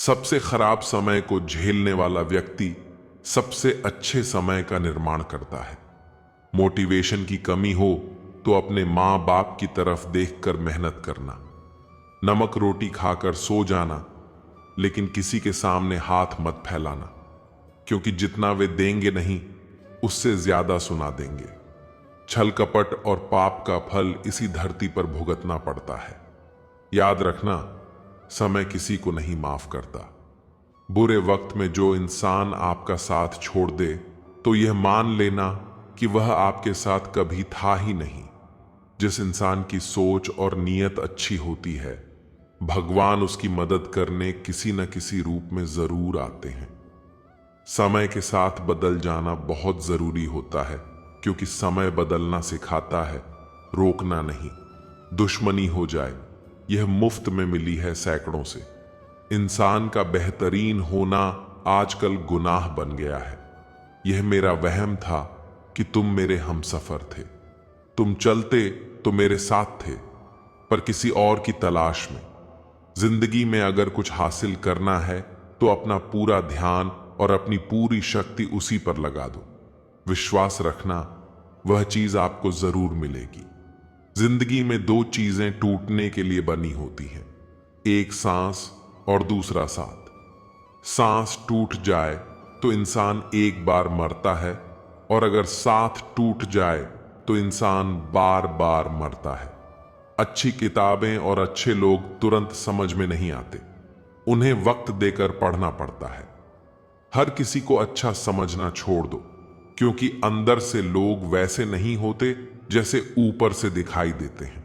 सबसे खराब समय को झेलने वाला व्यक्ति सबसे अच्छे समय का निर्माण करता है। मोटिवेशन की कमी हो तो अपने माँ बाप की तरफ देखकर मेहनत करना, नमक रोटी खाकर सो जाना, लेकिन किसी के सामने हाथ मत फैलाना, क्योंकि जितना वे देंगे नहीं उससे ज्यादा सुना देंगे। छल कपट और पाप का फल इसी धरती पर भुगतना पड़ता है। याद रखना, समय किसी को नहीं माफ करता। बुरे वक्त में जो इंसान आपका साथ छोड़ दे तो यह मान लेना कि वह आपके साथ कभी था ही नहीं। जिस इंसान की सोच और नीयत अच्छी होती है, भगवान उसकी मदद करने किसी न किसी रूप में जरूर आते हैं। समय के साथ बदल जाना बहुत जरूरी होता है, क्योंकि समय बदलना सिखाता है, रोकना नहीं। दुश्मनी हो जाए, यह मुफ्त में मिली है सैकड़ों से। इंसान का बेहतरीन होना आजकल गुनाह बन गया है। यह मेरा वहम था कि तुम मेरे हमसफर थे। तुम चलते तो मेरे साथ थे, पर किसी और की तलाश में। जिंदगी में अगर कुछ हासिल करना है तो अपना पूरा ध्यान और अपनी पूरी शक्ति उसी पर लगा दो। विश्वास रखना, वह चीज आपको जरूर मिलेगी। जिंदगी में दो चीजें टूटने के लिए बनी होती हैं, एक सांस और दूसरा साथ। सांस टूट जाए तो इंसान एक बार मरता है, और अगर साथ टूट जाए तो इंसान बार बार मरता है। अच्छी किताबें और अच्छे लोग तुरंत समझ में नहीं आते, उन्हें वक्त देकर पढ़ना पड़ता है। हर किसी को अच्छा समझना छोड़ दो, क्योंकि अंदर से लोग वैसे नहीं होते जैसे ऊपर से दिखाई देते हैं।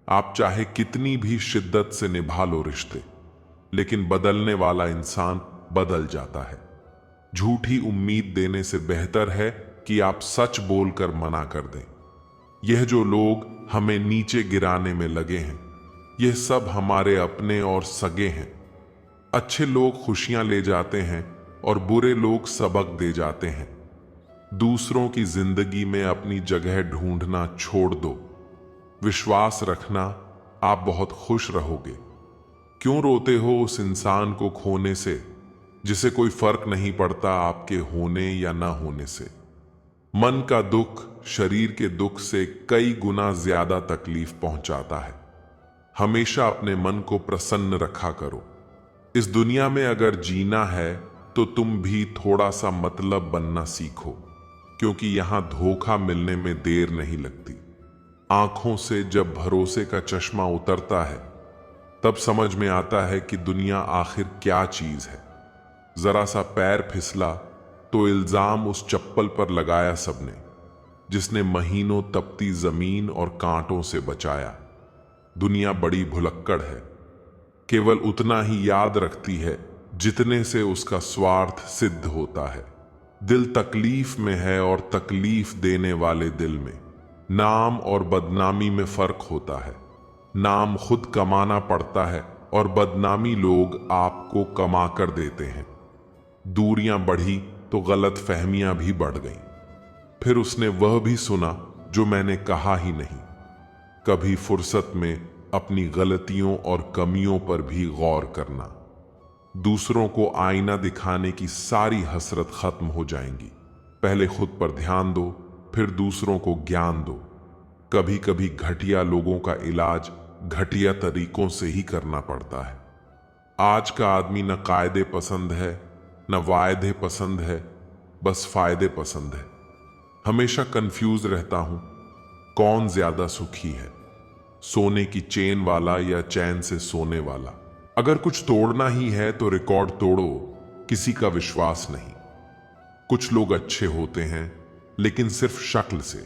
आप चाहे कितनी भी शिद्दत से निभा लो रिश्ते, लेकिन बदलने वाला इंसान बदल जाता है। झूठी उम्मीद देने से बेहतर है कि आप सच बोलकर मना कर दें। यह जो लोग हमें नीचे गिराने में लगे हैं, यह सब हमारे अपने और सगे हैं। अच्छे लोग खुशियां ले जाते हैं और बुरे लोग सबक दे जाते हैं। दूसरों की जिंदगी में अपनी जगह ढूंढना छोड़ दो। विश्वास रखना, आप बहुत खुश रहोगे। क्यों रोते हो उस इंसान को खोने से जिसे कोई फर्क नहीं पड़ता आपके होने या ना होने से। मन का दुख शरीर के दुख से कई गुना ज्यादा तकलीफ पहुंचाता है। हमेशा अपने मन को प्रसन्न रखा करो। इस दुनिया में अगर जीना है तो तुम भी थोड़ा सा मतलब बनना सीखो, क्योंकि यहां धोखा मिलने में देर नहीं लगती। आंखों से जब भरोसे का चश्मा उतरता है, तब समझ में आता है कि दुनिया आखिर क्या चीज है। जरा सा पैर फिसला तो इल्जाम उस चप्पल पर लगाया सबने, जिसने महीनों तपती जमीन और कांटों से बचाया। दुनिया बड़ी भुलक्कड़ है, केवल उतना ही याद रखती है जितने से उसका स्वार्थ सिद्ध होता है। दिल तकलीफ में है और तकलीफ देने वाले दिल में। नाम और बदनामी में फर्क होता है। नाम खुद कमाना पड़ता है और बदनामी लोग आपको कमा कर देते हैं। दूरियां बढ़ी तो गलत फहमियां भी बढ़ गईं। फिर उसने वह भी सुना जो मैंने कहा ही नहीं। कभी फुर्सत में अपनी गलतियों और कमियों पर भी गौर करना। दूसरों को आईना दिखाने की सारी हसरत खत्म हो जाएंगी। पहले खुद पर ध्यान दो, फिर दूसरों को ज्ञान दो। कभी कभी घटिया लोगों का इलाज घटिया तरीकों से ही करना पड़ता है। आज का आदमी न कायदे पसंद है, न वायदे पसंद है, बस फायदे पसंद है। हमेशा कंफ्यूज रहता हूं, कौन ज्यादा सुखी है, सोने की चेन वाला या चैन से सोने वाला। अगर कुछ तोड़ना ही है तो रिकॉर्ड तोड़ो, किसी का विश्वास नहीं। कुछ लोग अच्छे होते हैं, लेकिन सिर्फ शक्ल से।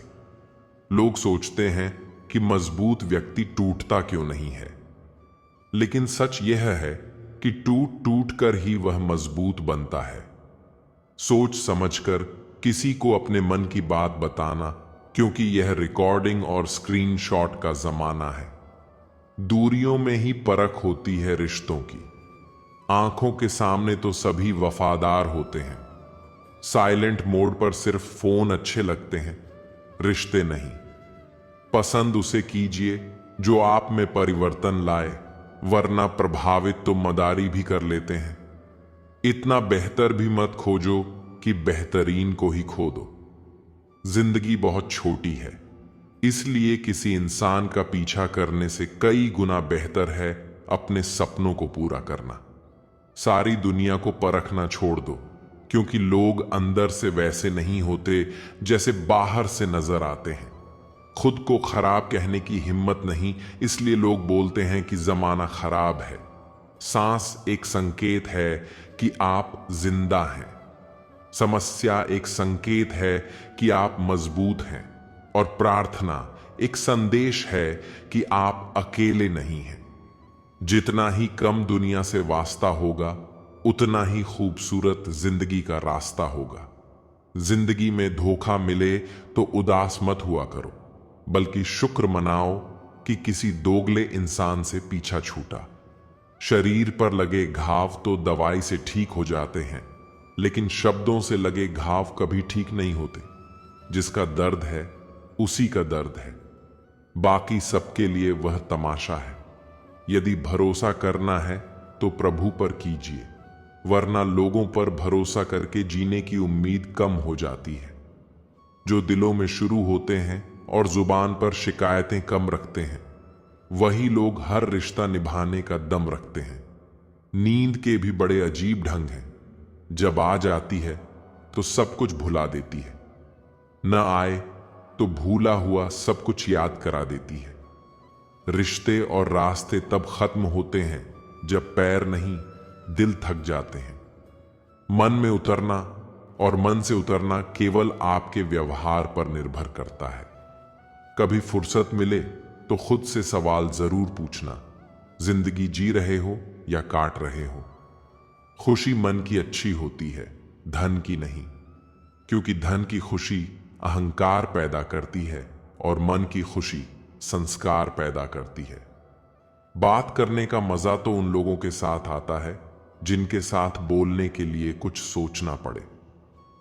लोग सोचते हैं कि मजबूत व्यक्ति टूटता क्यों नहीं है, लेकिन सच यह है कि टूट टूट कर ही वह मजबूत बनता है। सोच समझकर किसी को अपने मन की बात बताना, क्योंकि यह रिकॉर्डिंग और स्क्रीनशॉट का जमाना है। दूरियों में ही परख होती है रिश्तों की। आंखों के सामने तो सभी वफादार होते हैं। साइलेंट मोड पर सिर्फ फोन अच्छे लगते हैं, रिश्ते नहीं। पसंद उसे कीजिए जो आप में परिवर्तन लाए, वरना प्रभावित तो मदारी भी कर लेते हैं। इतना बेहतर भी मत खोजो कि बेहतरीन को ही खो दो। जिंदगी बहुत छोटी है, इसलिए किसी इंसान का पीछा करने से कई गुना बेहतर है अपने सपनों को पूरा करना। सारी दुनिया को परखना छोड़ दो, क्योंकि लोग अंदर से वैसे नहीं होते जैसे बाहर से नजर आते हैं। खुद को खराब कहने की हिम्मत नहीं, इसलिए लोग बोलते हैं कि जमाना खराब है। सांस एक संकेत है कि आप जिंदा हैं। समस्या एक संकेत है कि आप मजबूत हैं, और प्रार्थना एक संदेश है कि आप अकेले नहीं हैं। जितना ही कम दुनिया से वास्ता होगा, उतना ही खूबसूरत जिंदगी का रास्ता होगा। जिंदगी में धोखा मिले तो उदास मत हुआ करो, बल्कि शुक्र मनाओ कि किसी दोगले इंसान से पीछा छूटा। शरीर पर लगे घाव तो दवाई से ठीक हो जाते हैं, लेकिन शब्दों से लगे घाव कभी ठीक नहीं होते। जिसका दर्द है उसी का दर्द है, बाकी सबके लिए वह तमाशा है। यदि भरोसा करना है तो प्रभु पर कीजिए, वरना लोगों पर भरोसा करके जीने की उम्मीद कम हो जाती है। जो दिलों में शुरू होते हैं और जुबान पर शिकायतें कम रखते हैं, वही लोग हर रिश्ता निभाने का दम रखते हैं। नींद के भी बड़े अजीब ढंग हैं, जब आ जाती है तो सब कुछ भुला देती है, न आए तो भूला हुआ सब कुछ याद करा देती है। रिश्ते और रास्ते तब खत्म होते हैं जब पैर नहीं, दिल थक जाते हैं। मन में उतरना और मन से उतरना केवल आपके व्यवहार पर निर्भर करता है। कभी फुर्सत मिले तो खुद से सवाल जरूर पूछना, जिंदगी जी रहे हो या काट रहे हो। खुशी मन की अच्छी होती है, धन की नहीं, क्योंकि धन की खुशी अहंकार पैदा करती है और मन की खुशी संस्कार पैदा करती है। बात करने का मजा तो उन लोगों के साथ आता है जिनके साथ बोलने के लिए कुछ सोचना पड़े।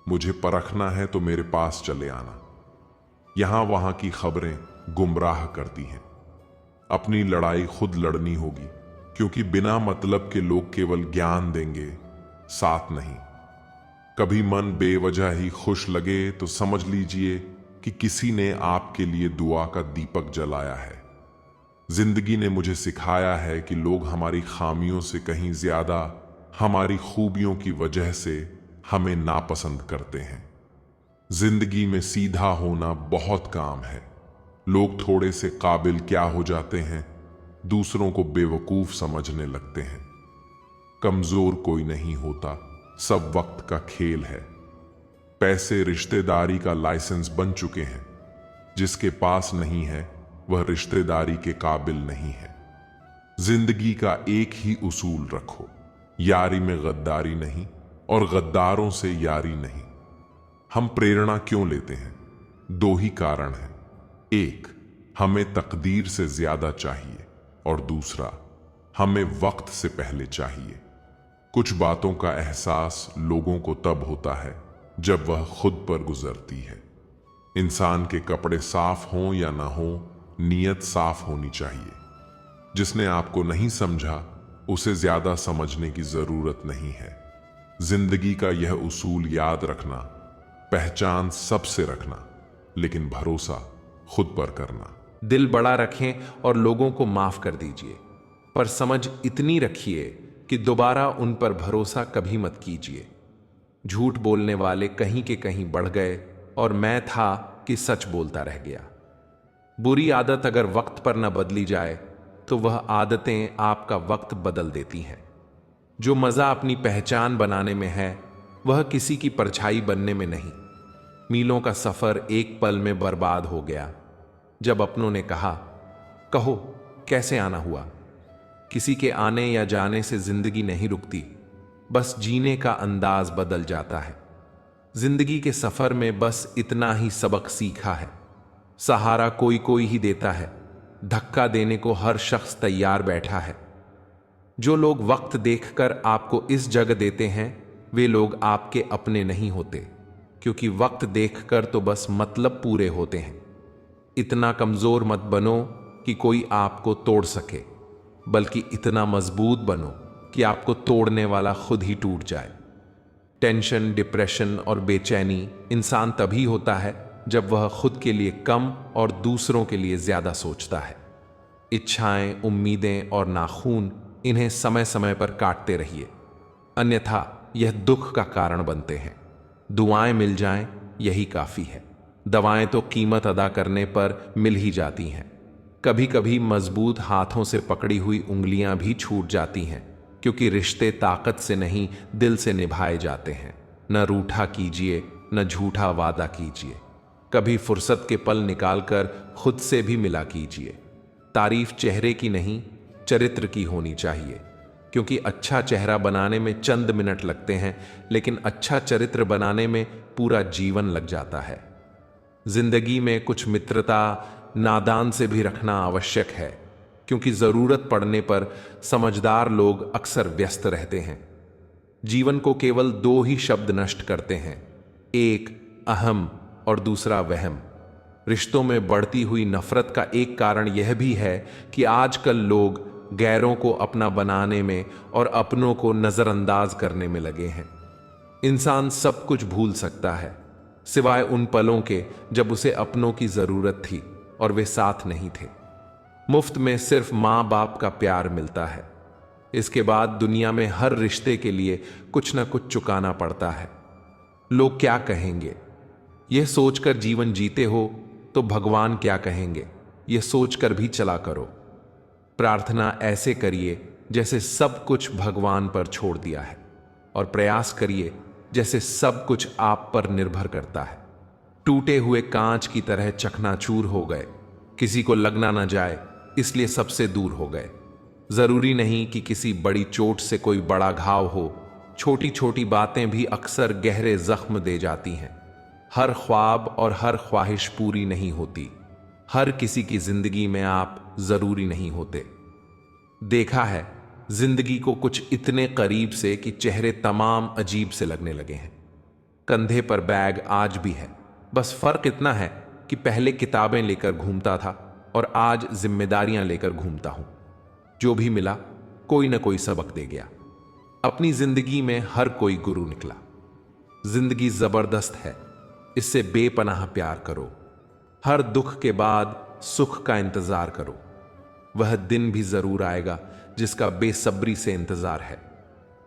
मुझे परखना है तो मेरे पास चले आना। यहां वहां की खबरें गुमराह करती हैं। अपनी लड़ाई खुद लड़नी होगी, क्योंकि बिना मतलब के लोग केवल ज्ञान देंगे, साथ नहीं। कभी मन बेवजह ही खुश लगे तो समझ लीजिए कि किसी ने आपके लिए दुआ का दीपक जलाया है। जिंदगी ने मुझे सिखाया है कि लोग हमारी खामियों से कहीं ज्यादा हमारी खूबियों की वजह से हमें नापसंद करते हैं। जिंदगी में सीधा होना बहुत काम है। लोग थोड़े से काबिल क्या हो जाते हैं, दूसरों को बेवकूफ समझने लगते हैं। कमजोर कोई नहीं होता, सब वक्त का खेल है। पैसे रिश्तेदारी का लाइसेंस बन चुके हैं। जिसके पास नहीं है वह रिश्तेदारी के काबिल नहीं है। जिंदगी का एक ही उसूल रखो, यारी में गद्दारी नहीं और गद्दारों से यारी नहीं। हम प्रेरणा क्यों लेते हैं? दो ही कारण हैं। एक, हमें तकदीर से ज्यादा चाहिए, और दूसरा, हमें वक्त से पहले चाहिए। कुछ बातों का एहसास लोगों को तब होता है जब वह खुद पर गुजरती है। इंसान के कपड़े साफ हों या ना हो, नीयत साफ होनी चाहिए। जिसने आपको नहीं समझा उसे ज्यादा समझने की जरूरत नहीं है। जिंदगी का यह उसूल याद रखना, पहचान सबसे रखना, लेकिन भरोसा खुद पर करना। दिल बड़ा रखें और लोगों को माफ कर दीजिए, पर समझ इतनी रखिए कि दोबारा उन पर भरोसा कभी मत कीजिए। झूठ बोलने वाले कहीं के कहीं बढ़ गए और मैं था कि सच बोलता रह गया। बुरी आदत अगर वक्त पर न बदली जाए तो वह आदतें आपका वक्त बदल देती हैं। जो मजा अपनी पहचान बनाने में है वह किसी की परछाई बनने में नहीं। मीलों का सफर एक पल में बर्बाद हो गया जब अपनों ने कहा, कहो कैसे आना हुआ। किसी के आने या जाने से जिंदगी नहीं रुकती, बस जीने का अंदाज बदल जाता है। जिंदगी के सफर में बस इतना ही सबक सीखा है। सहारा कोई कोई ही देता है, धक्का देने को हर शख्स तैयार बैठा है। जो लोग वक्त देखकर आपको इस जगह देते हैं वे लोग आपके अपने नहीं होते, क्योंकि वक्त देखकर तो बस मतलब पूरे होते हैं। इतना कमजोर मत बनो कि कोई आपको तोड़ सके, बल्कि इतना मजबूत बनो कि आपको तोड़ने वाला खुद ही टूट जाए। टेंशन, डिप्रेशन और बेचैनी इंसान तभी होता है जब वह खुद के लिए कम और दूसरों के लिए ज्यादा सोचता है। इच्छाएं, उम्मीदें और नाखून, इन्हें समय समय पर काटते रहिए, अन्यथा यह दुख का कारण बनते हैं। दुआएं मिल जाएं, यही काफी है। दवाएं तो कीमत अदा करने पर मिल ही जाती हैं। कभी कभी मजबूत हाथों से पकड़ी हुई उंगलियां भी छूट जाती हैं, क्योंकि रिश्ते ताकत से नहीं दिल से निभाए जाते हैं। न रूठा कीजिए, न झूठा वादा कीजिए। कभी फुर्सत के पल निकालकर खुद से भी मिला कीजिए। तारीफ चेहरे की नहीं, चरित्र की होनी चाहिए, क्योंकि अच्छा चेहरा बनाने में चंद मिनट लगते हैं, लेकिन अच्छा चरित्र बनाने में पूरा जीवन लग जाता है। जिंदगी में कुछ मित्रता नादान से भी रखना आवश्यक है, क्योंकि जरूरत पड़ने पर समझदार लोग अक्सर व्यस्त रहते हैं। जीवन को केवल दो ही शब्द नष्ट करते हैं, एक अहम और दूसरा वहम। रिश्तों में बढ़ती हुई नफरत का एक कारण यह भी है कि आजकल लोग गैरों को अपना बनाने में और अपनों को नजरअंदाज करने में लगे हैं। इंसान सब कुछ भूल सकता है, सिवाय उन पलों के जब उसे अपनों की जरूरत थी और वे साथ नहीं थे। मुफ्त में सिर्फ माँ बाप का प्यार मिलता है। इसके बाद दुनिया में हर रिश्ते के लिए कुछ न कुछ चुकाना पड़ता है। लोग क्या कहेंगे, यह सोचकर जीवन जीते हो तो भगवान क्या कहेंगे, यह सोचकर भी चला करो। प्रार्थना ऐसे करिए जैसे सब कुछ भगवान पर छोड़ दिया है, और प्रयास करिए जैसे सब कुछ आप पर निर्भर करता है। टूटे हुए कांच की तरह चकनाचूर हो गए, किसी को लगना न जाए इसलिए सबसे दूर हो गए। जरूरी नहीं कि किसी बड़ी चोट से कोई बड़ा घाव हो, छोटी छोटी बातें भी अक्सर गहरे जख्म दे जाती हैं। हर ख्वाब और हर ख्वाहिश पूरी नहीं होती। हर किसी की जिंदगी में आप जरूरी नहीं होते। देखा है जिंदगी को कुछ इतने करीब से कि चेहरे तमाम अजीब से लगने लगे हैं। कंधे पर बैग आज भी है, बस फर्क इतना है कि पहले किताबें लेकर घूमता था और आज जिम्मेदारियां लेकर घूमता हूं। जो भी मिला कोई ना कोई सबक दे गया। अपनी जिंदगी में हर कोई गुरु निकला। जिंदगी जबरदस्त है, इससे बेपनाह प्यार करो। हर दुख के बाद सुख का इंतजार करो। वह दिन भी जरूर आएगा जिसका बेसब्री से इंतजार है।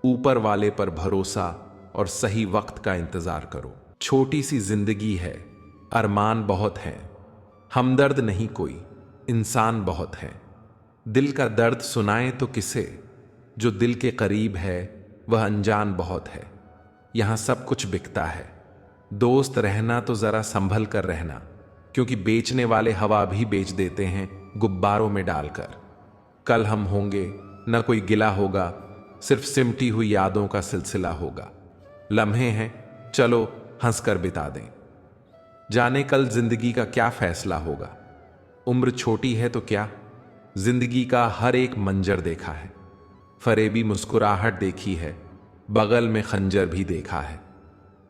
ऊपर वाले पर भरोसा और सही वक्त का इंतजार करो। छोटी सी जिंदगी है, अरमान बहुत हैं, हमदर्द नहीं कोई, इंसान बहुत हैं। दिल का दर्द सुनाए तो किसे, जो दिल के करीब है वह अनजान बहुत है। यहां सब कुछ बिकता है। दोस्त रहना तो जरा संभल कर रहना, क्योंकि बेचने वाले हवा भी बेच देते हैं गुब्बारों में डालकर। कल हम होंगे, न कोई गिला होगा, सिर्फ सिमटी हुई यादों का सिलसिला होगा। लम्हे हैं, चलो हंसकर बिता दें। जाने कल जिंदगी का क्या फैसला होगा। उम्र छोटी है तो क्या, जिंदगी का हर एक मंजर देखा है। फरेबी मुस्कुराहट देखी है, बगल में खंजर भी देखा है।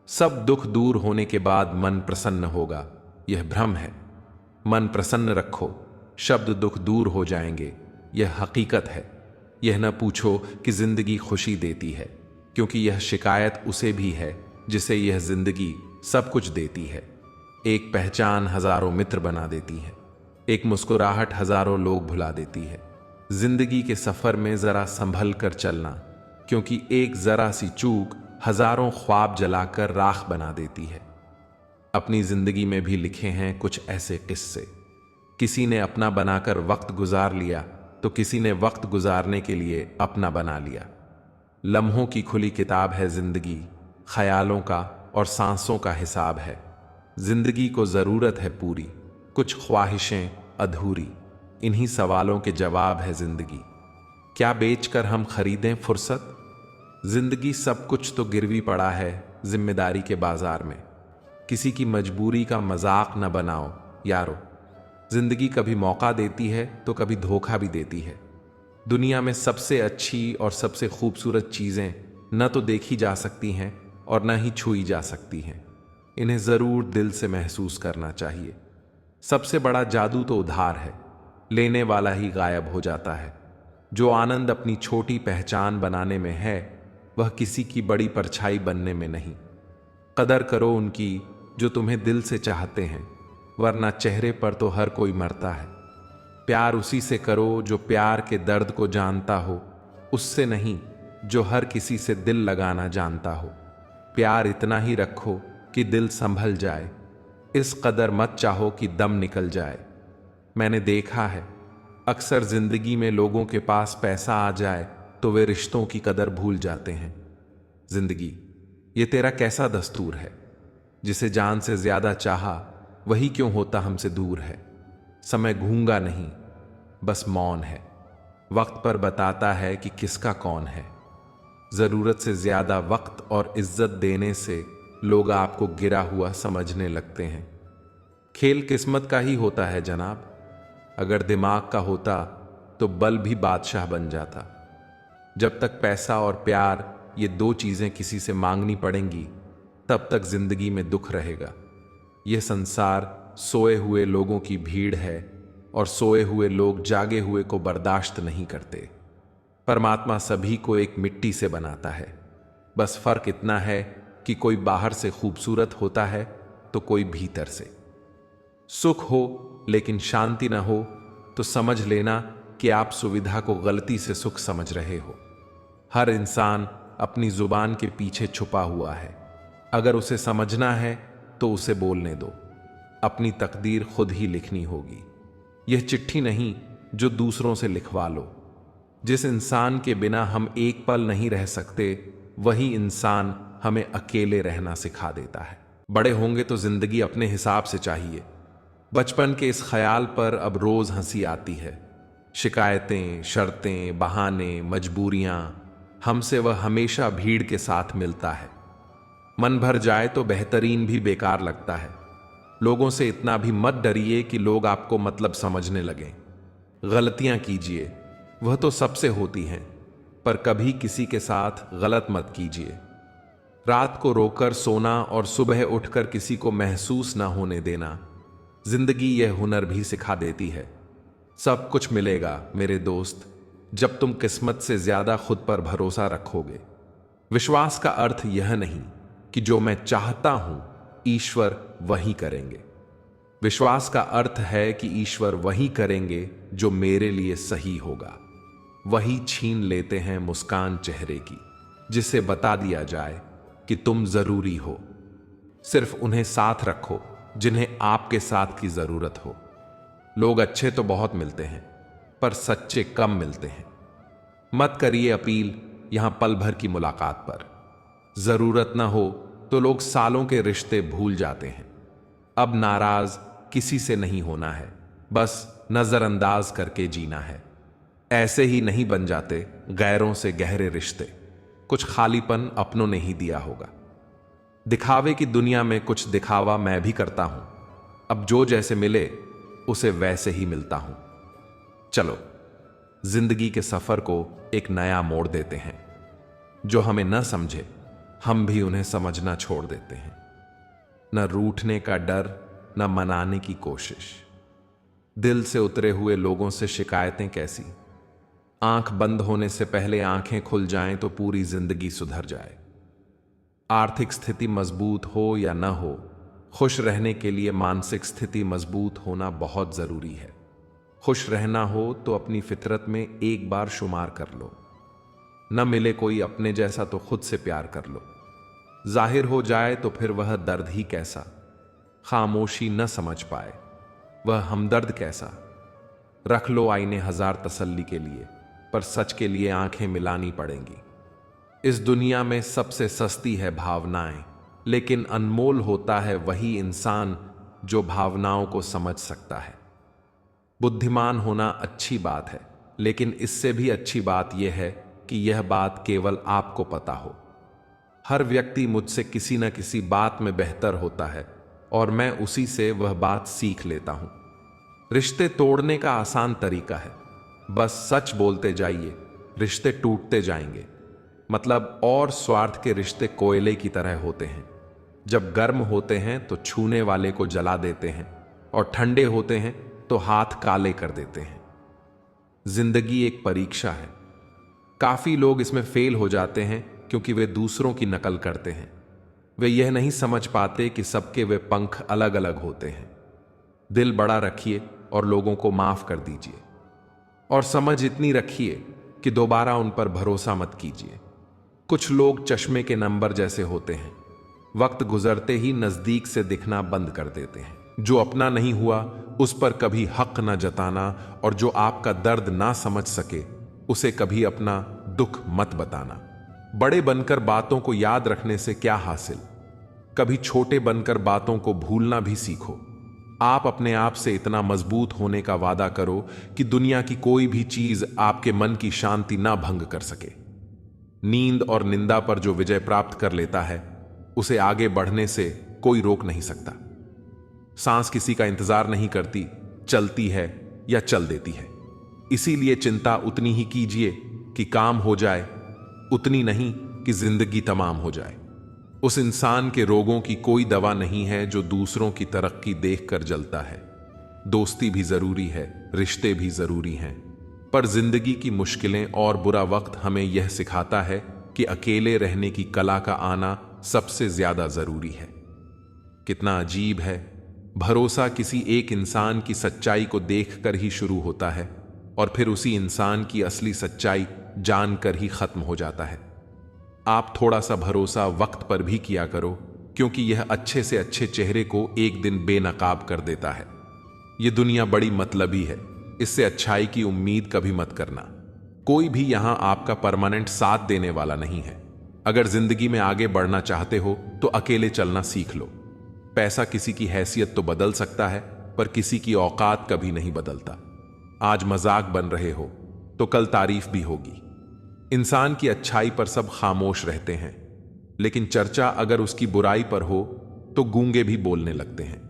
सब दुख दूर होने के बाद मन प्रसन्न होगा, यह भ्रम है। मन प्रसन्न रखो, शब्द दुख दूर हो जाएंगे, यह हकीकत है। यह न पूछो कि जिंदगी खुशी देती है, क्योंकि यह शिकायत उसे भी है जिसे यह जिंदगी सब कुछ देती है। एक पहचान हजारों मित्र बना देती है, एक मुस्कुराहट हजारों लोग भुला देती है। जिंदगी के सफर में जरा संभल कर चलना, क्योंकि एक जरा सी चूक हजारों ख्वाब जलाकर राख बना देती है। अपनी जिंदगी में भी लिखे हैं कुछ ऐसे किस्से। किसी ने अपना बनाकर वक्त गुजार लिया तो किसी ने वक्त गुजारने के लिए अपना बना लिया। लम्हों की खुली किताब है जिंदगी, ख्यालों का और सांसों का हिसाब है। जिंदगी को जरूरत है पूरी, कुछ ख्वाहिशें अधूरी। इन्हीं सवालों के जवाब है जिंदगी। क्या बेचकर हम खरीदें फुर्सत? जिंदगी सब कुछ तो गिरवी पड़ा है जिम्मेदारी के बाजार में। किसी की मजबूरी का मजाक न बनाओ यारो। जिंदगी कभी मौका देती है तो कभी धोखा भी देती है। दुनिया में सबसे अच्छी और सबसे खूबसूरत चीजें न तो देखी जा सकती हैं और न ही छुई जा सकती हैं। इन्हें जरूर दिल से महसूस करना चाहिए। सबसे बड़ा जादू तो उधार है, लेने वाला ही गायब हो जाता है। जो आनंद अपनी छोटी पहचान बनाने में है, वह किसी की बड़ी परछाई बनने में नहीं। कदर करो उनकी जो तुम्हें दिल से चाहते हैं, वरना चेहरे पर तो हर कोई मरता है। प्यार उसी से करो जो प्यार के दर्द को जानता हो, उससे नहीं जो हर किसी से दिल लगाना जानता हो। प्यार इतना ही रखो कि दिल संभल जाए, इस कदर मत चाहो कि दम निकल जाए। मैंने देखा है अक्सर जिंदगी में लोगों के पास पैसा आ जाए तो वे रिश्तों की कदर भूल जाते हैं। जिंदगी, ये तेरा कैसा दस्तूर है? जिसे जान से ज्यादा चाहा, वही क्यों होता हमसे दूर है। समय गूंगा नहीं, बस मौन है, वक्त पर बताता है कि किसका कौन है। जरूरत से ज्यादा वक्त और इज्जत देने से लोग आपको गिरा हुआ समझने लगते हैं। खेल किस्मत का ही होता है जनाब, अगर दिमाग का होता तो बल भी बादशाह बन जाता। जब तक पैसा और प्यार, ये दो चीजें किसी से मांगनी पड़ेंगी, तब तक जिंदगी में दुख रहेगा। यह संसार सोए हुए लोगों की भीड़ है और सोए हुए लोग जागे हुए को बर्दाश्त नहीं करते। परमात्मा सभी को एक मिट्टी से बनाता है, बस फर्क इतना है कि कोई बाहर से खूबसूरत होता है तो कोई भीतर से। सुख हो लेकिन शांति न हो तो समझ लेना कि आप सुविधा को गलती से सुख समझ रहे हो। हर इंसान अपनी जुबान के पीछे छुपा हुआ है, अगर उसे समझना है तो उसे बोलने दो। अपनी तकदीर खुद ही लिखनी होगी, यह चिट्ठी नहीं जो दूसरों से लिखवा लो। जिस इंसान के बिना हम एक पल नहीं रह सकते, वही इंसान हमें अकेले रहना सिखा देता है। बड़े होंगे तो जिंदगी अपने हिसाब से चाहिए। बचपन के इस ख्याल पर अब रोज हंसी आती है। शिकायतें, शर्तें, बहाने, मजबूरियां, हमसे वह हमेशा भीड़ के साथ मिलता है। मन भर जाए तो बेहतरीन भी बेकार लगता है। लोगों से इतना भी मत डरिए कि लोग आपको मतलब समझने लगें। गलतियां कीजिए, वह तो सबसे होती हैं, पर कभी किसी के साथ गलत मत कीजिए। रात को रोकर सोना और सुबह उठकर किसी को महसूस ना होने देना, जिंदगी यह हुनर भी सिखा देती है। सब कुछ मिलेगा मेरे दोस्त, जब तुम किस्मत से ज्यादा खुद पर भरोसा रखोगे। विश्वास का अर्थ यह नहीं कि जो मैं चाहता हूं ईश्वर वही करेंगे। विश्वास का अर्थ है कि ईश्वर वही करेंगे जो मेरे लिए सही होगा। वही छीन लेते हैं मुस्कान चेहरे की, जिसे बता दिया जाए कि तुम जरूरी हो। सिर्फ उन्हें साथ रखो जिन्हें आपके साथ की जरूरत हो। लोग अच्छे तो बहुत मिलते हैं, पर सच्चे कम मिलते हैं। मत करिए अपील यहां पल भर की मुलाकात पर। जरूरत ना हो तो लोग सालों के रिश्ते भूल जाते हैं। अब नाराज किसी से नहीं होना है, बस नजरअंदाज करके जीना है। ऐसे ही नहीं बन जाते गैरों से गहरे रिश्ते, कुछ खालीपन अपनों ने ही दिया होगा। दिखावे की दुनिया में कुछ दिखावा मैं भी करता हूं, अब जो जैसे मिले उसे वैसे ही मिलता हूं। चलो जिंदगी के सफर को एक नया मोड़ देते हैं। जो हमें न समझे हम भी उन्हें समझना छोड़ देते हैं। न रूठने का डर, न मनाने की कोशिश। दिल से उतरे हुए लोगों से शिकायतें कैसी। आंख बंद होने से पहले आंखें खुल जाएं तो पूरी जिंदगी सुधर जाए। आर्थिक स्थिति मजबूत हो या न हो, खुश रहने के लिए मानसिक स्थिति मजबूत होना बहुत जरूरी है। खुश रहना हो तो अपनी फितरत में एक बार शुमार कर लो। न मिले कोई अपने जैसा तो खुद से प्यार कर लो। जाहिर हो जाए तो फिर वह दर्द ही कैसा। खामोशी न समझ पाए वह हमदर्द कैसा। रख लो आईने हजार तसल्ली के लिए, पर सच के लिए आंखें मिलानी पड़ेंगी। इस दुनिया में सबसे सस्ती है भावनाएं, लेकिन अनमोल होता है वही इंसान जो भावनाओं को समझ सकता है। बुद्धिमान होना अच्छी बात है, लेकिन इससे भी अच्छी बात यह है कि यह बात केवल आपको पता हो। हर व्यक्ति मुझसे किसी न किसी बात में बेहतर होता है और मैं उसी से वह बात सीख लेता हूं। रिश्ते तोड़ने का आसान तरीका है, बस सच बोलते जाइए, रिश्ते टूटते जाएंगे। मतलब और स्वार्थ के रिश्ते कोयले की तरह होते हैं। जब गर्म होते हैं तो छूने वाले को जला देते हैं और ठंडे होते हैं तो हाथ काले कर देते हैं। जिंदगी एक परीक्षा है। काफी लोग इसमें फेल हो जाते हैं क्योंकि वे दूसरों की नकल करते हैं। वे यह नहीं समझ पाते कि सबके वे पंख अलग अलग होते हैं। दिल बड़ा रखिए और लोगों को माफ कर दीजिए, और समझ इतनी रखिए कि दोबारा उन पर भरोसा मत कीजिए। कुछ लोग चश्मे के नंबर जैसे होते हैं, वक्त गुजरते ही नजदीक से दिखना बंद कर देते हैं। जो अपना नहीं हुआ उस पर कभी हक न जताना, और जो आपका दर्द ना समझ सके उसे कभी अपना दुख मत बताना। बड़े बनकर बातों को याद रखने से क्या हासिल, कभी छोटे बनकर बातों को भूलना भी सीखो। आप अपने आप से इतना मजबूत होने का वादा करो कि दुनिया की कोई भी चीज आपके मन की शांति ना भंग कर सके। नींद और निंदा पर जो विजय प्राप्त कर लेता है उसे आगे बढ़ने से कोई रोक नहीं सकता। सांस किसी का इंतजार नहीं करती, चलती है या चल देती है। इसीलिए चिंता उतनी ही कीजिए कि काम हो जाए, उतनी नहीं कि जिंदगी तमाम हो जाए। उस इंसान के रोगों की कोई दवा नहीं है जो दूसरों की तरक्की देखकर जलता है। दोस्ती भी जरूरी है, रिश्ते भी जरूरी हैं, पर जिंदगी की मुश्किलें और बुरा वक्त हमें यह सिखाता है कि अकेले रहने की कला का आना सबसे ज्यादा जरूरी है। कितना अजीब है, भरोसा किसी एक इंसान की सच्चाई को देखकर ही शुरू होता है और फिर उसी इंसान की असली सच्चाई जानकर ही खत्म हो जाता है। आप थोड़ा सा भरोसा वक्त पर भी किया करो, क्योंकि यह अच्छे से अच्छे चेहरे को एक दिन बेनकाब कर देता है। यह दुनिया बड़ी मतलबी है, इससे अच्छाई की उम्मीद कभी मत करना। कोई भी यहां आपका परमानेंट साथ देने वाला नहीं है। अगर जिंदगी में आगे बढ़ना चाहते हो तो अकेले चलना सीख लो। पैसा किसी की हैसियत तो बदल सकता है, पर किसी की औकात कभी नहीं बदलता। आज मजाक बन रहे हो तो कल तारीफ भी होगी। इंसान की अच्छाई पर सब खामोश रहते हैं, लेकिन चर्चा अगर उसकी बुराई पर हो तो गूंगे भी बोलने लगते हैं।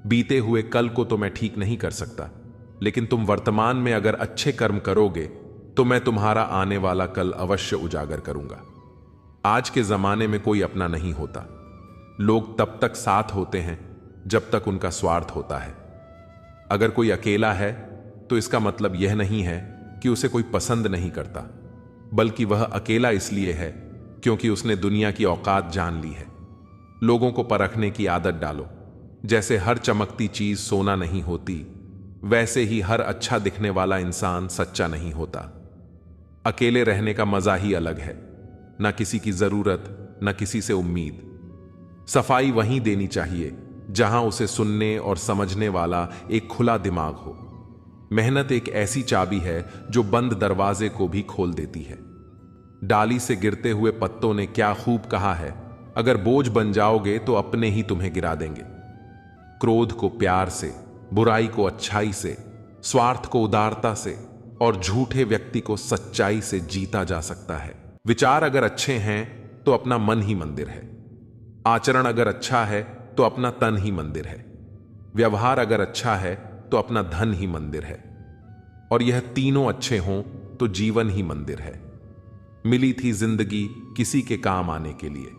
बीते हुए कल को तो मैं ठीक नहीं कर सकता, लेकिन तुम वर्तमान में अगर अच्छे कर्म करोगे तो मैं तुम्हारा आने वाला कल अवश्य उजागर करूंगा। आज के जमाने में कोई अपना नहीं होता। लोग तब तक साथ होते हैं जब तक उनका स्वार्थ होता है। अगर कोई अकेला है तो इसका मतलब यह नहीं है कि उसे कोई पसंद नहीं करता, बल्कि वह अकेला इसलिए है क्योंकि उसने दुनिया की औकात जान ली है। लोगों को परखने की आदत डालो। जैसे हर चमकती चीज सोना नहीं होती, वैसे ही हर अच्छा दिखने वाला इंसान सच्चा नहीं होता। अकेले रहने का मजा ही अलग है, ना किसी की जरूरत, ना किसी से उम्मीद। सफाई वहीं देनी चाहिए जहां उसे सुनने और समझने वाला एक खुला दिमाग हो। मेहनत एक ऐसी चाबी है जो बंद दरवाजे को भी खोल देती है। डाली से गिरते हुए पत्तों ने क्या खूब कहा है, अगर बोझ बन जाओगे तो अपने ही तुम्हें गिरा देंगे। क्रोध को प्यार से, बुराई को अच्छाई से, स्वार्थ को उदारता से और झूठे व्यक्ति को सच्चाई से जीता जा सकता है। विचार अगर अच्छे हैं तो अपना मन ही मंदिर है। आचरण अगर अच्छा है तो अपना तन ही मंदिर है। व्यवहार अगर अच्छा है तो अपना धन ही मंदिर है। और यह तीनों अच्छे हों तो जीवन ही मंदिर है। मिली थी जिंदगी किसी के काम आने के लिए,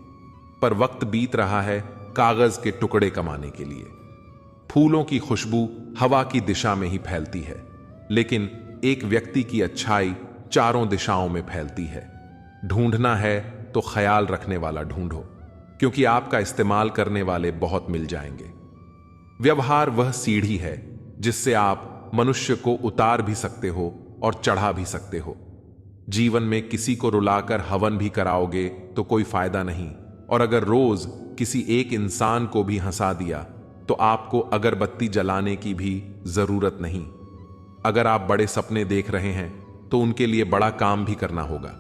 पर वक्त बीत रहा है कागज के टुकड़े कमाने के लिए। फूलों की खुशबू हवा की दिशा में ही फैलती है, लेकिन एक व्यक्ति की अच्छाई चारों दिशाओं में फैलती है। ढूंढना है तो ख्याल रखने वाला ढूंढो, क्योंकि आपका इस्तेमाल करने वाले बहुत मिल जाएंगे। व्यवहार वह सीढ़ी है जिससे आप मनुष्य को उतार भी सकते हो और चढ़ा भी सकते हो। जीवन में किसी को रुलाकर हवन भी कराओगे तो कोई फायदा नहीं, और अगर रोज किसी एक इंसान को भी हंसा दिया तो आपको अगरबत्ती जलाने की भी जरूरत नहीं। अगर आप बड़े सपने देख रहे हैं तो उनके लिए बड़ा काम भी करना होगा।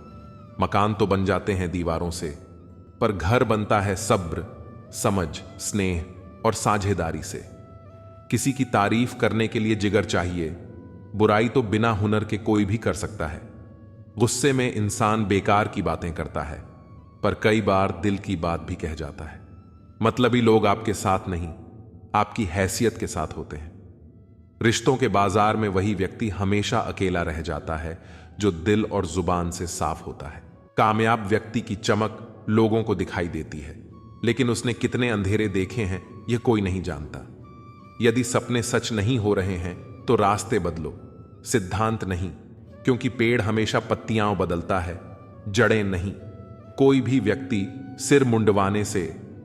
मकान तो बन जाते हैं दीवारों से, पर घर बनता है सब्र, समझ, स्नेह और साझेदारी से। किसी की तारीफ करने के लिए जिगर चाहिए। बुराई तो बिना हुनर के कोई भी कर सकता है। गुस्से में इंसान बेकार की बातें करता है, पर कई बार दिल की बात भी कह जाता है। मतलबी लोग आपके साथ नहीं, आपकी हैसियत के साथ होते हैं। रिश्तों के बाजार में वही व्यक्ति हमेशा अकेला रह जाता है जो दिल और जुबान से साफ होता है। कामयाब व्यक्ति की चमक लोगों को दिखाई देती है, लेकिन उसने कितने अंधेरे देखे हैं यह कोई नहीं जानता। यदि सपने सच नहीं हो रहे हैं तो रास्ते बदलो, सिद्धांत नहीं, क्योंकि पेड़ हमेशा पत्तियां बदलता है, जड़ें नहीं। कोई भी व्यक्ति सिर मुंडवाने से,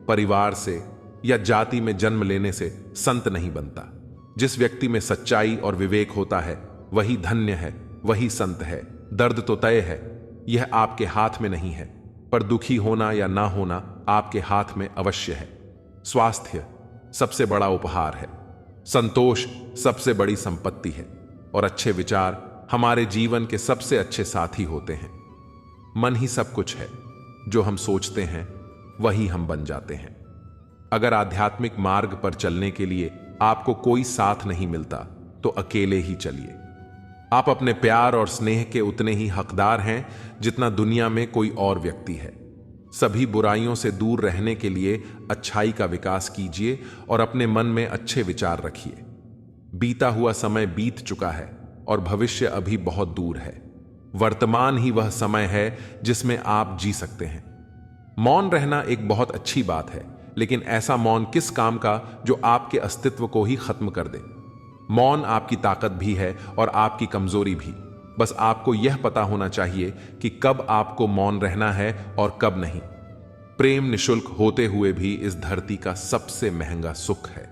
परिवार से या जाति में जन्म लेने से संत नहीं बनता। जिस व्यक्ति में सच्चाई और विवेक होता है वही धन्य है, वही संत है। दर्द तो तय है, यह आपके हाथ में नहीं है, पर दुखी होना या ना होना आपके हाथ में अवश्य है। स्वास्थ्य सबसे बड़ा उपहार है, संतोष सबसे बड़ी संपत्ति है और अच्छे विचार हमारे जीवन के सबसे अच्छे साथी होते हैं। मन ही सब कुछ है, जो हम सोचते हैं वही हम बन जाते हैं। अगर आध्यात्मिक मार्ग पर चलने के लिए आपको कोई साथ नहीं मिलता तो अकेले ही चलिए। आप अपने प्यार और स्नेह के उतने ही हकदार हैं जितना दुनिया में कोई और व्यक्ति है। सभी बुराइयों से दूर रहने के लिए अच्छाई का विकास कीजिए और अपने मन में अच्छे विचार रखिए। बीता हुआ समय बीत चुका है और भविष्य अभी बहुत दूर है। वर्तमान ही वह समय है जिसमें आप जी सकते हैं। मौन रहना एक बहुत अच्छी बात है, लेकिन ऐसा मौन किस काम का जो आपके अस्तित्व को ही खत्म कर दे। मौन आपकी ताकत भी है और आपकी कमजोरी भी। बस आपको यह पता होना चाहिए कि कब आपको मौन रहना है और कब नहीं। प्रेम निशुल्क होते हुए भी इस धरती का सबसे महंगा सुख है।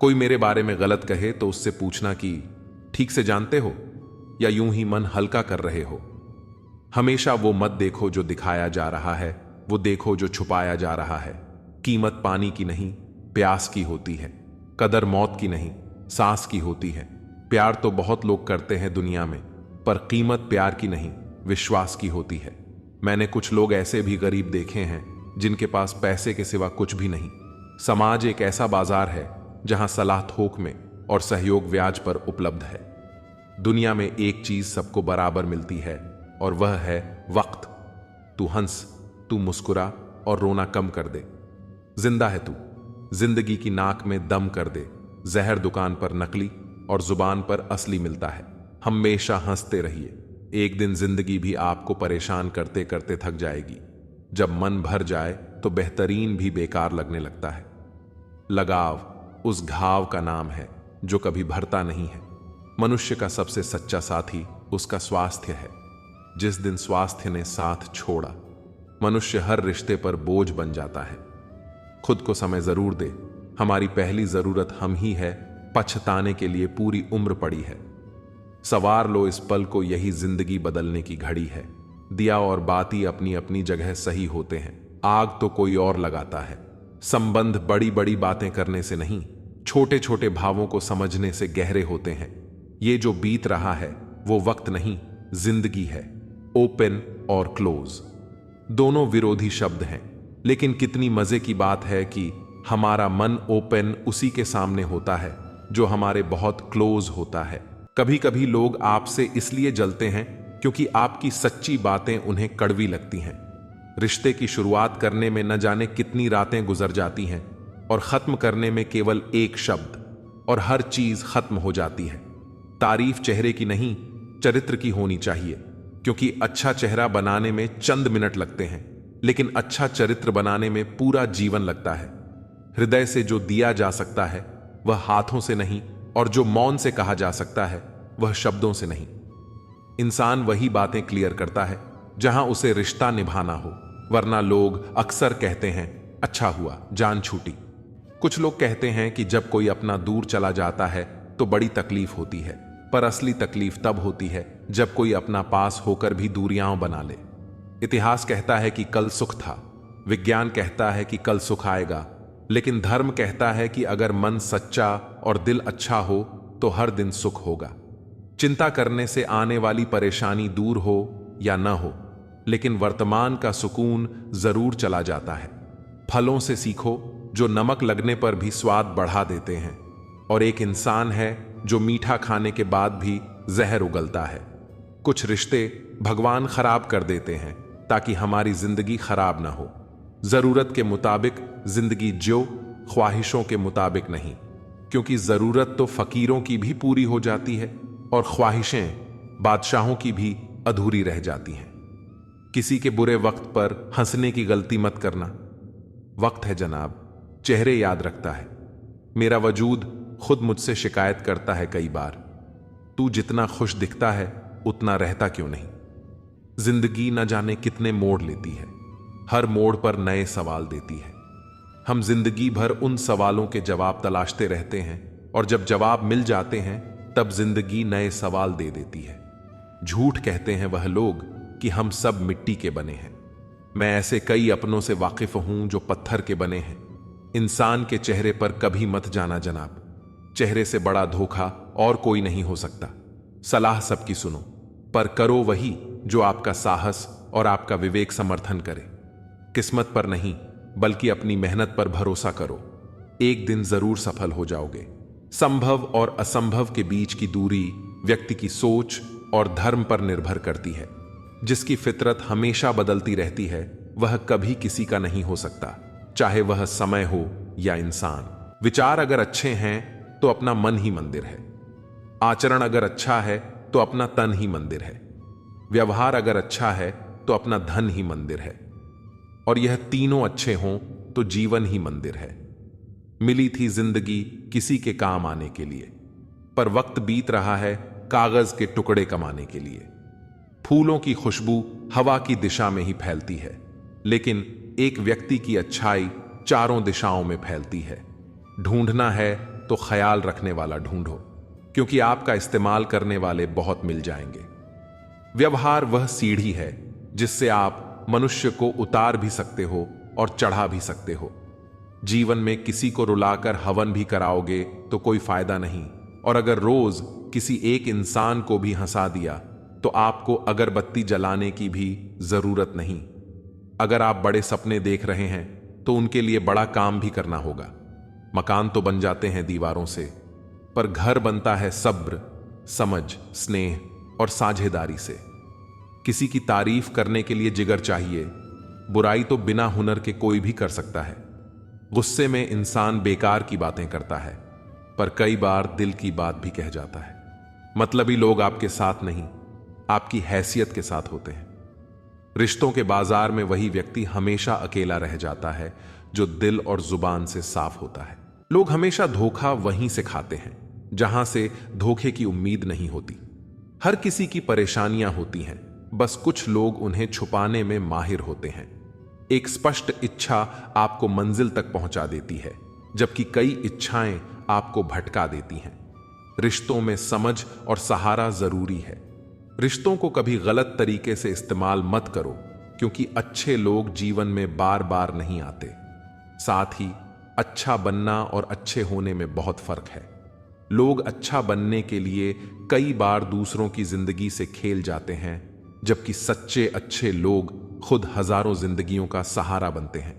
कोई मेरे बारे में गलत कहे तो उससे पूछना कि ठीक से जानते हो या यूं ही मन हल्का कर रहे हो। हमेशा वो मत देखो जो दिखाया जा रहा है, वो देखो जो छुपाया जा रहा है। कीमत पानी की नहीं, प्यास की होती है। कदर मौत की नहीं, सांस की होती है। प्यार तो बहुत लोग करते हैं दुनिया में, पर कीमत प्यार की नहीं, विश्वास की होती है। मैंने कुछ लोग ऐसे भी गरीब देखे हैं जिनके पास पैसे के सिवा कुछ भी नहीं। समाज एक ऐसा बाजार है जहां सलाह थोक में और सहयोग ब्याज पर उपलब्ध है। दुनिया में एक चीज सबको बराबर मिलती है और वह है वक्त। तू हंस, तू मुस्कुरा और रोना कम कर दे। जिंदा है तू, जिंदगी की नाक में दम कर दे। जहर दुकान पर नकली और जुबान पर असली मिलता है। हमेशा हंसते रहिए। एक दिन जिंदगी भी आपको परेशान करते करते थक जाएगी। जब मन भर जाए तो बेहतरीन भी बेकार लगने लगता है। लगाव उस घाव का नाम है जो कभी भरता नहीं है। मनुष्य का सबसे सच्चा साथी उसका स्वास्थ्य है। जिस दिन स्वास्थ्य ने साथ छोड़ा, मनुष्य हर रिश्ते पर बोझ बन जाता है। खुद को समय जरूर दे। हमारी पहली जरूरत हम ही है। पछताने के लिए पूरी उम्र पड़ी है। सवार लो इस पल को, यही जिंदगी बदलने की घड़ी है। दिया और बाती अपनी अपनी जगह सही होते हैं। आग तो कोई और लगाता है। संबंध बड़ी बड़ी बातें करने से नहीं, छोटे छोटे भावों को समझने से गहरे होते हैं। ये जो बीत रहा है वो वक्त नहीं, जिंदगी है। ओपन और क्लोज दोनों विरोधी शब्द हैं, लेकिन कितनी मजे की बात है कि हमारा मन ओपन उसी के सामने होता है जो हमारे बहुत क्लोज होता है। कभी कभी लोग आपसे इसलिए जलते हैं क्योंकि आपकी सच्ची बातें उन्हें कड़वी लगती हैं। रिश्ते की शुरुआत करने में न जाने कितनी रातें गुजर जाती हैं और खत्म करने में केवल एक शब्द और हर चीज खत्म हो जाती है। तारीफ चेहरे की नहीं, चरित्र की होनी चाहिए, क्योंकि अच्छा चेहरा बनाने में चंद मिनट लगते हैं, लेकिन अच्छा चरित्र बनाने में पूरा जीवन लगता है। हृदय से जो दिया जा सकता है वह हाथों से नहीं, और जो मौन से कहा जा सकता है वह शब्दों से नहीं। इंसान वही बातें क्लियर करता है जहां उसे रिश्ता निभाना हो, वरना लोग अक्सर कहते हैं अच्छा हुआ जान छूटी। कुछ लोग कहते हैं कि जब कोई अपना दूर चला जाता है तो बड़ी तकलीफ होती है, पर असली तकलीफ तब होती है जब कोई अपना पास होकर भी दूरियां बना ले। इतिहास कहता है कि कल सुख था, विज्ञान कहता है कि कल सुख आएगा, लेकिन धर्म कहता है कि अगर मन सच्चा और दिल अच्छा हो तो हर दिन सुख होगा। चिंता करने से आने वाली परेशानी दूर हो या न हो, लेकिन वर्तमान का सुकून जरूर चला जाता है। फलों से सीखो जो नमक लगने पर भी स्वाद बढ़ा देते हैं, और एक इंसान है जो मीठा खाने के बाद भी जहर उगलता है। कुछ रिश्ते भगवान खराब कर देते हैं ताकि हमारी जिंदगी खराब ना हो। जरूरत के मुताबिक जिंदगी जियो, ख्वाहिशों के मुताबिक नहीं, क्योंकि जरूरत तो फकीरों की भी पूरी हो जाती है और ख्वाहिशें बादशाहों की भी अधूरी रह जाती हैं। किसी के बुरे वक्त पर हंसने की गलती मत करना। वक्त है जनाब, चेहरे याद रखता है। मेरा वजूद खुद मुझसे शिकायत करता है कई बार, तू जितना खुश दिखता है उतना रहता क्यों नहीं। जिंदगी न जाने कितने मोड़ लेती है, हर मोड़ पर नए सवाल देती है। हम जिंदगी भर उन सवालों के जवाब तलाशते रहते हैं और जब जवाब मिल जाते हैं तब जिंदगी नए सवाल दे देती है। झूठ कहते हैं वह लोग कि हम सब मिट्टी के बने हैं। मैं ऐसे कई अपनों से वाकिफ हूं जो पत्थर के बने हैं। इंसान के चेहरे पर कभी मत जाना जनाब, चेहरे से बड़ा धोखा और कोई नहीं हो सकता। सलाह सबकी सुनो, पर करो वही जो आपका साहस और आपका विवेक समर्थन करे। किस्मत पर नहीं बल्कि अपनी मेहनत पर भरोसा करो, एक दिन जरूर सफल हो जाओगे। संभव और असंभव के बीच की दूरी व्यक्ति की सोच और धर्म पर निर्भर करती है। जिसकी फितरत हमेशा बदलती रहती है वह कभी किसी का नहीं हो सकता, चाहे वह समय हो या इंसान। विचार अगर अच्छे हैं तो अपना मन ही मंदिर है, आचरण अगर अच्छा है तो अपना तन ही मंदिर है, व्यवहार अगर अच्छा है तो अपना धन ही मंदिर है, और यह तीनों अच्छे हों तो जीवन ही मंदिर है। मिली थी जिंदगी किसी के काम आने के लिए, पर वक्त बीत रहा है कागज के टुकड़े कमाने के लिए। फूलों की खुशबू हवा की दिशा में ही फैलती है, लेकिन एक व्यक्ति की अच्छाई चारों दिशाओं में फैलती है। ढूंढना है तो ख्याल रखने वाला ढूंढो, क्योंकि आपका इस्तेमाल करने वाले बहुत मिल जाएंगे। व्यवहार वह सीढ़ी है जिससे आप मनुष्य को उतार भी सकते हो और चढ़ा भी सकते हो। जीवन में किसी को रुलाकर हवन भी कराओगे तो कोई फायदा नहीं, और अगर रोज किसी एक इंसान को भी हंसा दिया तो आपको अगरबत्ती जलाने की भी जरूरत नहीं। अगर आप बड़े सपने देख रहे हैं तो उनके लिए बड़ा काम भी करना होगा। मकान तो बन जाते हैं दीवारों से, पर घर बनता है सब्र, समझ, स्नेह और साझेदारी से। किसी की तारीफ करने के लिए जिगर चाहिए, बुराई तो बिना हुनर के कोई भी कर सकता है। गुस्से में इंसान बेकार की बातें करता है, पर कई बार दिल की बात भी कह जाता है। मतलबी लोग आपके साथ नहीं, आपकी हैसियत के साथ होते हैं। रिश्तों के बाजार में वही व्यक्ति हमेशा अकेला रह जाता है जो दिल और जुबान से साफ होता है। लोग हमेशा धोखा वहीं से खाते हैं जहां से धोखे की उम्मीद नहीं होती। हर किसी की परेशानियां होती हैं, बस कुछ लोग उन्हें छुपाने में माहिर होते हैं। एक स्पष्ट इच्छा आपको मंजिल तक पहुंचा देती है, जबकि कई इच्छाएं आपको भटका देती हैं। रिश्तों में समझ और सहारा जरूरी है। रिश्तों को कभी गलत तरीके से इस्तेमाल मत करो, क्योंकि अच्छे लोग जीवन में बार बार नहीं आते। साथ ही अच्छा बनना और अच्छे होने में बहुत फर्क है। लोग अच्छा बनने के लिए कई बार दूसरों की जिंदगी से खेल जाते हैं, जबकि सच्चे अच्छे लोग खुद हजारों जिंदगियों का सहारा बनते हैं।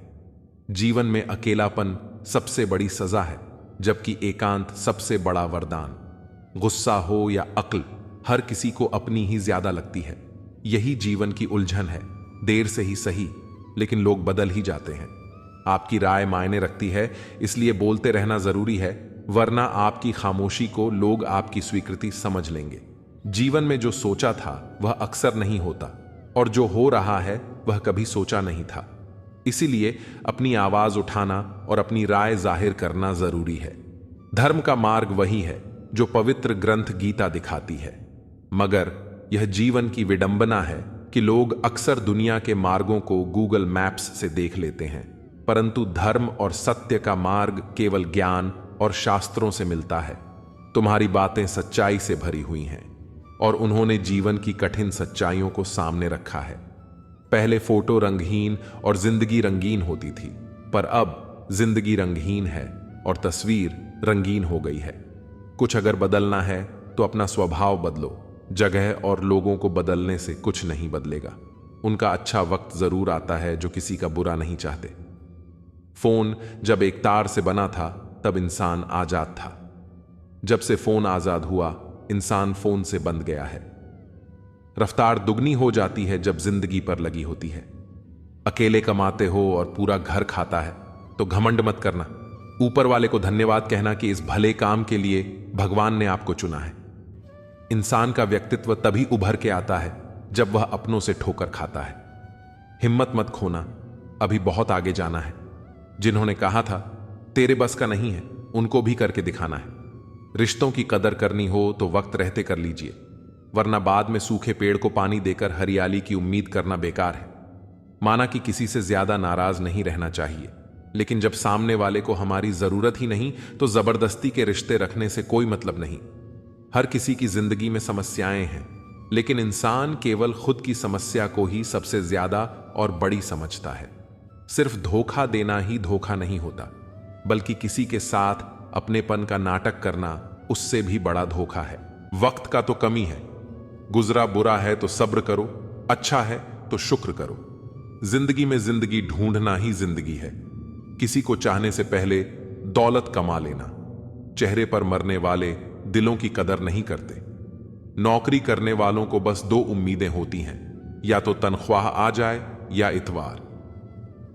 जीवन में अकेलापन सबसे बड़ी सजा है, जबकि एकांत सबसे बड़ा वरदान। गुस्सा हो या अक्ल, हर किसी को अपनी ही ज्यादा लगती है। यही जीवन की उलझन है। देर से ही सही, लेकिन लोग बदल ही जाते हैं। आपकी राय मायने रखती है, इसलिए बोलते रहना जरूरी है, वरना आपकी खामोशी को लोग आपकी स्वीकृति समझ लेंगे। जीवन में जो सोचा था वह अक्सर नहीं होता, और जो हो रहा है वह कभी सोचा नहीं था। इसीलिए अपनी आवाज उठाना और अपनी राय जाहिर करना जरूरी है। धर्म का मार्ग वही है जो पवित्र ग्रंथ गीता दिखाती है, मगर यह जीवन की विडंबना है कि लोग अक्सर दुनिया के मार्गों को गूगल मैप्स से देख लेते हैं, परंतु धर्म और सत्य का मार्ग केवल ज्ञान और शास्त्रों से मिलता है। तुम्हारी बातें सच्चाई से भरी हुई हैं, और उन्होंने जीवन की कठिन सच्चाइयों को सामने रखा है। पहले फोटो रंगहीन और जिंदगी रंगीन होती थी, पर अब जिंदगी रंगहीन है और तस्वीर रंगीन हो गई है। कुछ अगर बदलना है तो अपना स्वभाव बदलो। जगह और लोगों को बदलने से कुछ नहीं बदलेगा। उनका अच्छा वक्त जरूर आता है जो किसी का बुरा नहीं चाहते। फोन जब एक तार से बना था तब इंसान आजाद था। जब से फोन आजाद हुआ, इंसान फोन से बंध गया है। रफ्तार दुगनी हो जाती है जब जिंदगी पर लगी होती है। अकेले कमाते हो और पूरा घर खाता है तो घमंड मत करना। ऊपर वाले को धन्यवाद कहना कि इस भले काम के लिए भगवान ने आपको चुना है। इंसान का व्यक्तित्व तभी उभर के आता है जब वह अपनों से ठोकर खाता है। हिम्मत मत खोना, अभी बहुत आगे जाना है। जिन्होंने कहा था तेरे बस का नहीं है, उनको भी करके दिखाना है। रिश्तों की कदर करनी हो तो वक्त रहते कर लीजिए, वरना बाद में सूखे पेड़ को पानी देकर हरियाली की उम्मीद करना बेकार है। माना कि किसी से ज्यादा नाराज नहीं रहना चाहिए, लेकिन जब सामने वाले को हमारी जरूरत ही नहीं तो जबरदस्ती के रिश्ते रखने से कोई मतलब नहीं। हर किसी की जिंदगी में समस्याएं हैं, लेकिन इंसान केवल खुद की समस्या को ही सबसे ज्यादा और बड़ी समझता है। सिर्फ धोखा देना ही धोखा नहीं होता, बल्कि किसी के साथ अपनेपन का नाटक करना उससे भी बड़ा धोखा है। वक्त का तो कमी है, गुजरा बुरा है तो सब्र करो, अच्छा है तो शुक्र करो। जिंदगी में जिंदगी ढूंढना ही जिंदगी है। किसी को चाहने से पहले दौलत कमा लेना। चेहरे पर मरने वाले दिलों की कदर नहीं करते। नौकरी करने वालों को बस दो उम्मीदें होती हैं, या तो तनख्वाह आ जाए या इतवार।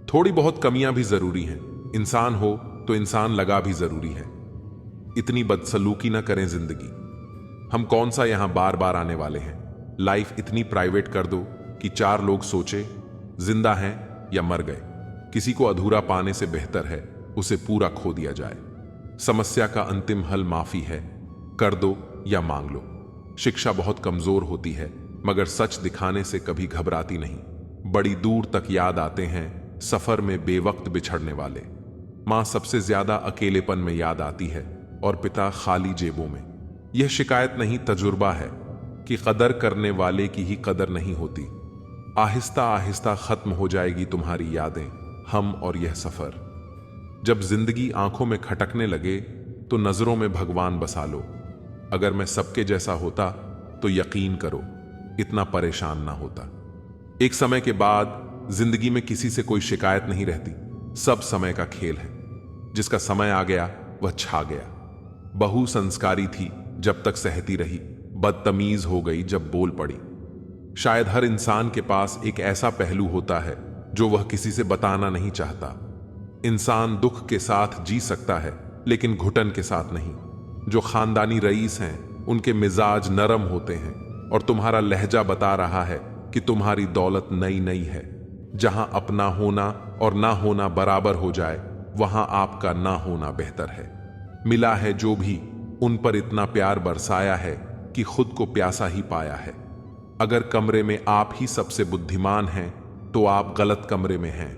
थोड़ी बहुत कमियां भी जरूरी हैं। इंसान हो तो इंसान लगा भी जरूरी है। इतनी बदसलूकी ना करें जिंदगी। हम कौन सा यहां बार बार आने वाले हैं। लाइफ इतनी प्राइवेट कर दो कि 4 लोग सोचे जिंदा हैं या मर गए। किसी को अधूरा पाने से बेहतर है उसे पूरा खो दिया जाए। समस्या का अंतिम हल माफी है, कर दो या मांग लो। शिक्षा बहुत कमजोर होती है, मगर सच दिखाने से कभी घबराती नहीं। बड़ी दूर तक याद आते हैं सफर में बेवक्त बिछड़ने वाले। मां सबसे ज्यादा अकेलेपन में याद आती है और पिता खाली जेबों में। यह शिकायत नहीं, तजुर्बा है कि कदर करने वाले की ही कदर नहीं होती। आहिस्ता आहिस्ता खत्म हो जाएगी तुम्हारी यादें, हम और यह सफर। जब जिंदगी आंखों में खटकने लगे तो नजरों में भगवान बसा लो। अगर मैं सबके जैसा होता तो यकीन करो इतना परेशान ना होता। एक समय के बाद जिंदगी में किसी से कोई शिकायत नहीं रहती। सब समय का खेल है। जिसका समय आ गया वह छा गया। बहू संस्कारी थी जब तक सहती रही, बदतमीज हो गई जब बोल पड़ी। शायद हर इंसान के पास एक ऐसा पहलू होता है जो वह किसी से बताना नहीं चाहता। इंसान दुख के साथ जी सकता है, लेकिन घुटन के साथ नहीं। जो खानदानी रईस हैं उनके मिजाज नरम होते हैं, और तुम्हारा लहजा बता रहा है कि तुम्हारी दौलत नई नई है। जहां अपना होना और ना होना बराबर हो जाए, वहां आपका ना होना बेहतर है। मिला है जो भी, उन पर इतना प्यार बरसाया है कि खुद को प्यासा ही पाया है। अगर कमरे में आप ही सबसे बुद्धिमान हैं तो आप गलत कमरे में हैं।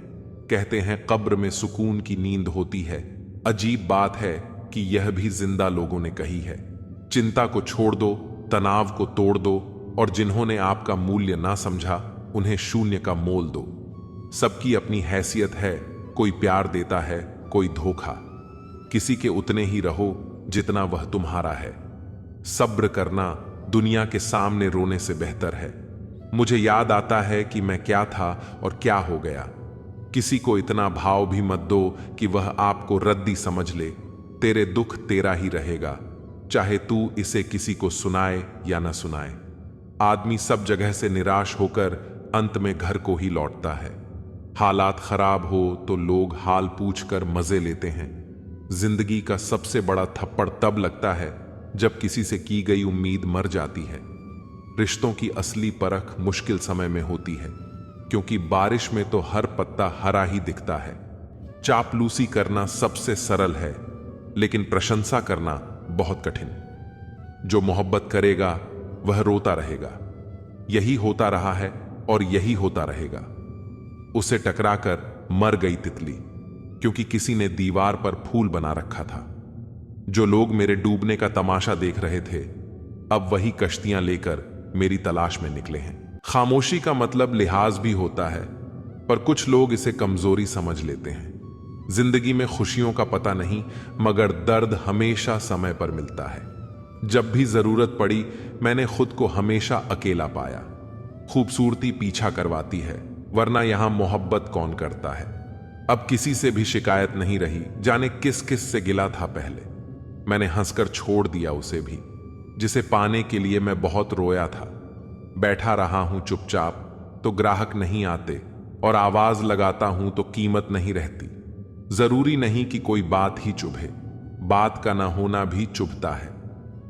कहते हैं कब्र में सुकून की नींद होती है। अजीब बात है कि यह भी जिंदा लोगों ने कही है। चिंता को छोड़ दो, तनाव को तोड़ दो, और जिन्होंने आपका मूल्य ना समझा उन्हें शून्य का मोल दो। सबकी अपनी हैसियत है, कोई प्यार देता है, कोई धोखा। किसी के उतने ही रहो जितना वह तुम्हारा है। सब्र करना दुनिया के सामने रोने से बेहतर है। मुझे याद आता है कि मैं क्या था और क्या हो गया। किसी को इतना भाव भी मत दो कि वह आपको रद्दी समझ ले। तेरे दुख तेरा ही रहेगा, चाहे तू इसे किसी को सुनाए या न सुनाए। आदमी सब जगह से निराश होकर अंत में घर को ही लौटता है। हालात खराब हो तो लोग हाल पूछकर मजे लेते हैं। जिंदगी का सबसे बड़ा थप्पड़ तब लगता है जब किसी से की गई उम्मीद मर जाती है। रिश्तों की असली परख मुश्किल समय में होती है, क्योंकि बारिश में तो हर पत्ता हरा ही दिखता है। चापलूसी करना सबसे सरल है, लेकिन प्रशंसा करना बहुत कठिन। जो मोहब्बत करेगा वह रोता रहेगा। यही होता रहा है और यही होता रहेगा। उसे टकराकर मर गई तितली, क्योंकि किसी ने दीवार पर फूल बना रखा था। जो लोग मेरे डूबने का तमाशा देख रहे थे, अब वही कश्तियां लेकर मेरी तलाश में निकले हैं। खामोशी का मतलब लिहाज भी होता है, पर कुछ लोग इसे कमजोरी समझ लेते हैं। जिंदगी में खुशियों का पता नहीं, मगर दर्द हमेशा समय पर मिलता है। जब भी जरूरत पड़ी मैंने खुद को हमेशा अकेला पाया। खूबसूरती पीछा करवाती है, वरना यहां मोहब्बत कौन करता है। अब किसी से भी शिकायत नहीं रही, जाने किस किस से गिला था पहले। मैंने हंसकर छोड़ दिया उसे भी, जिसे पाने के लिए मैं बहुत रोया था। बैठा रहा हूं चुपचाप तो ग्राहक नहीं आते, और आवाज लगाता हूं तो कीमत नहीं रहती। जरूरी नहीं कि कोई बात ही चुभे, बात का ना होना भी चुभता है।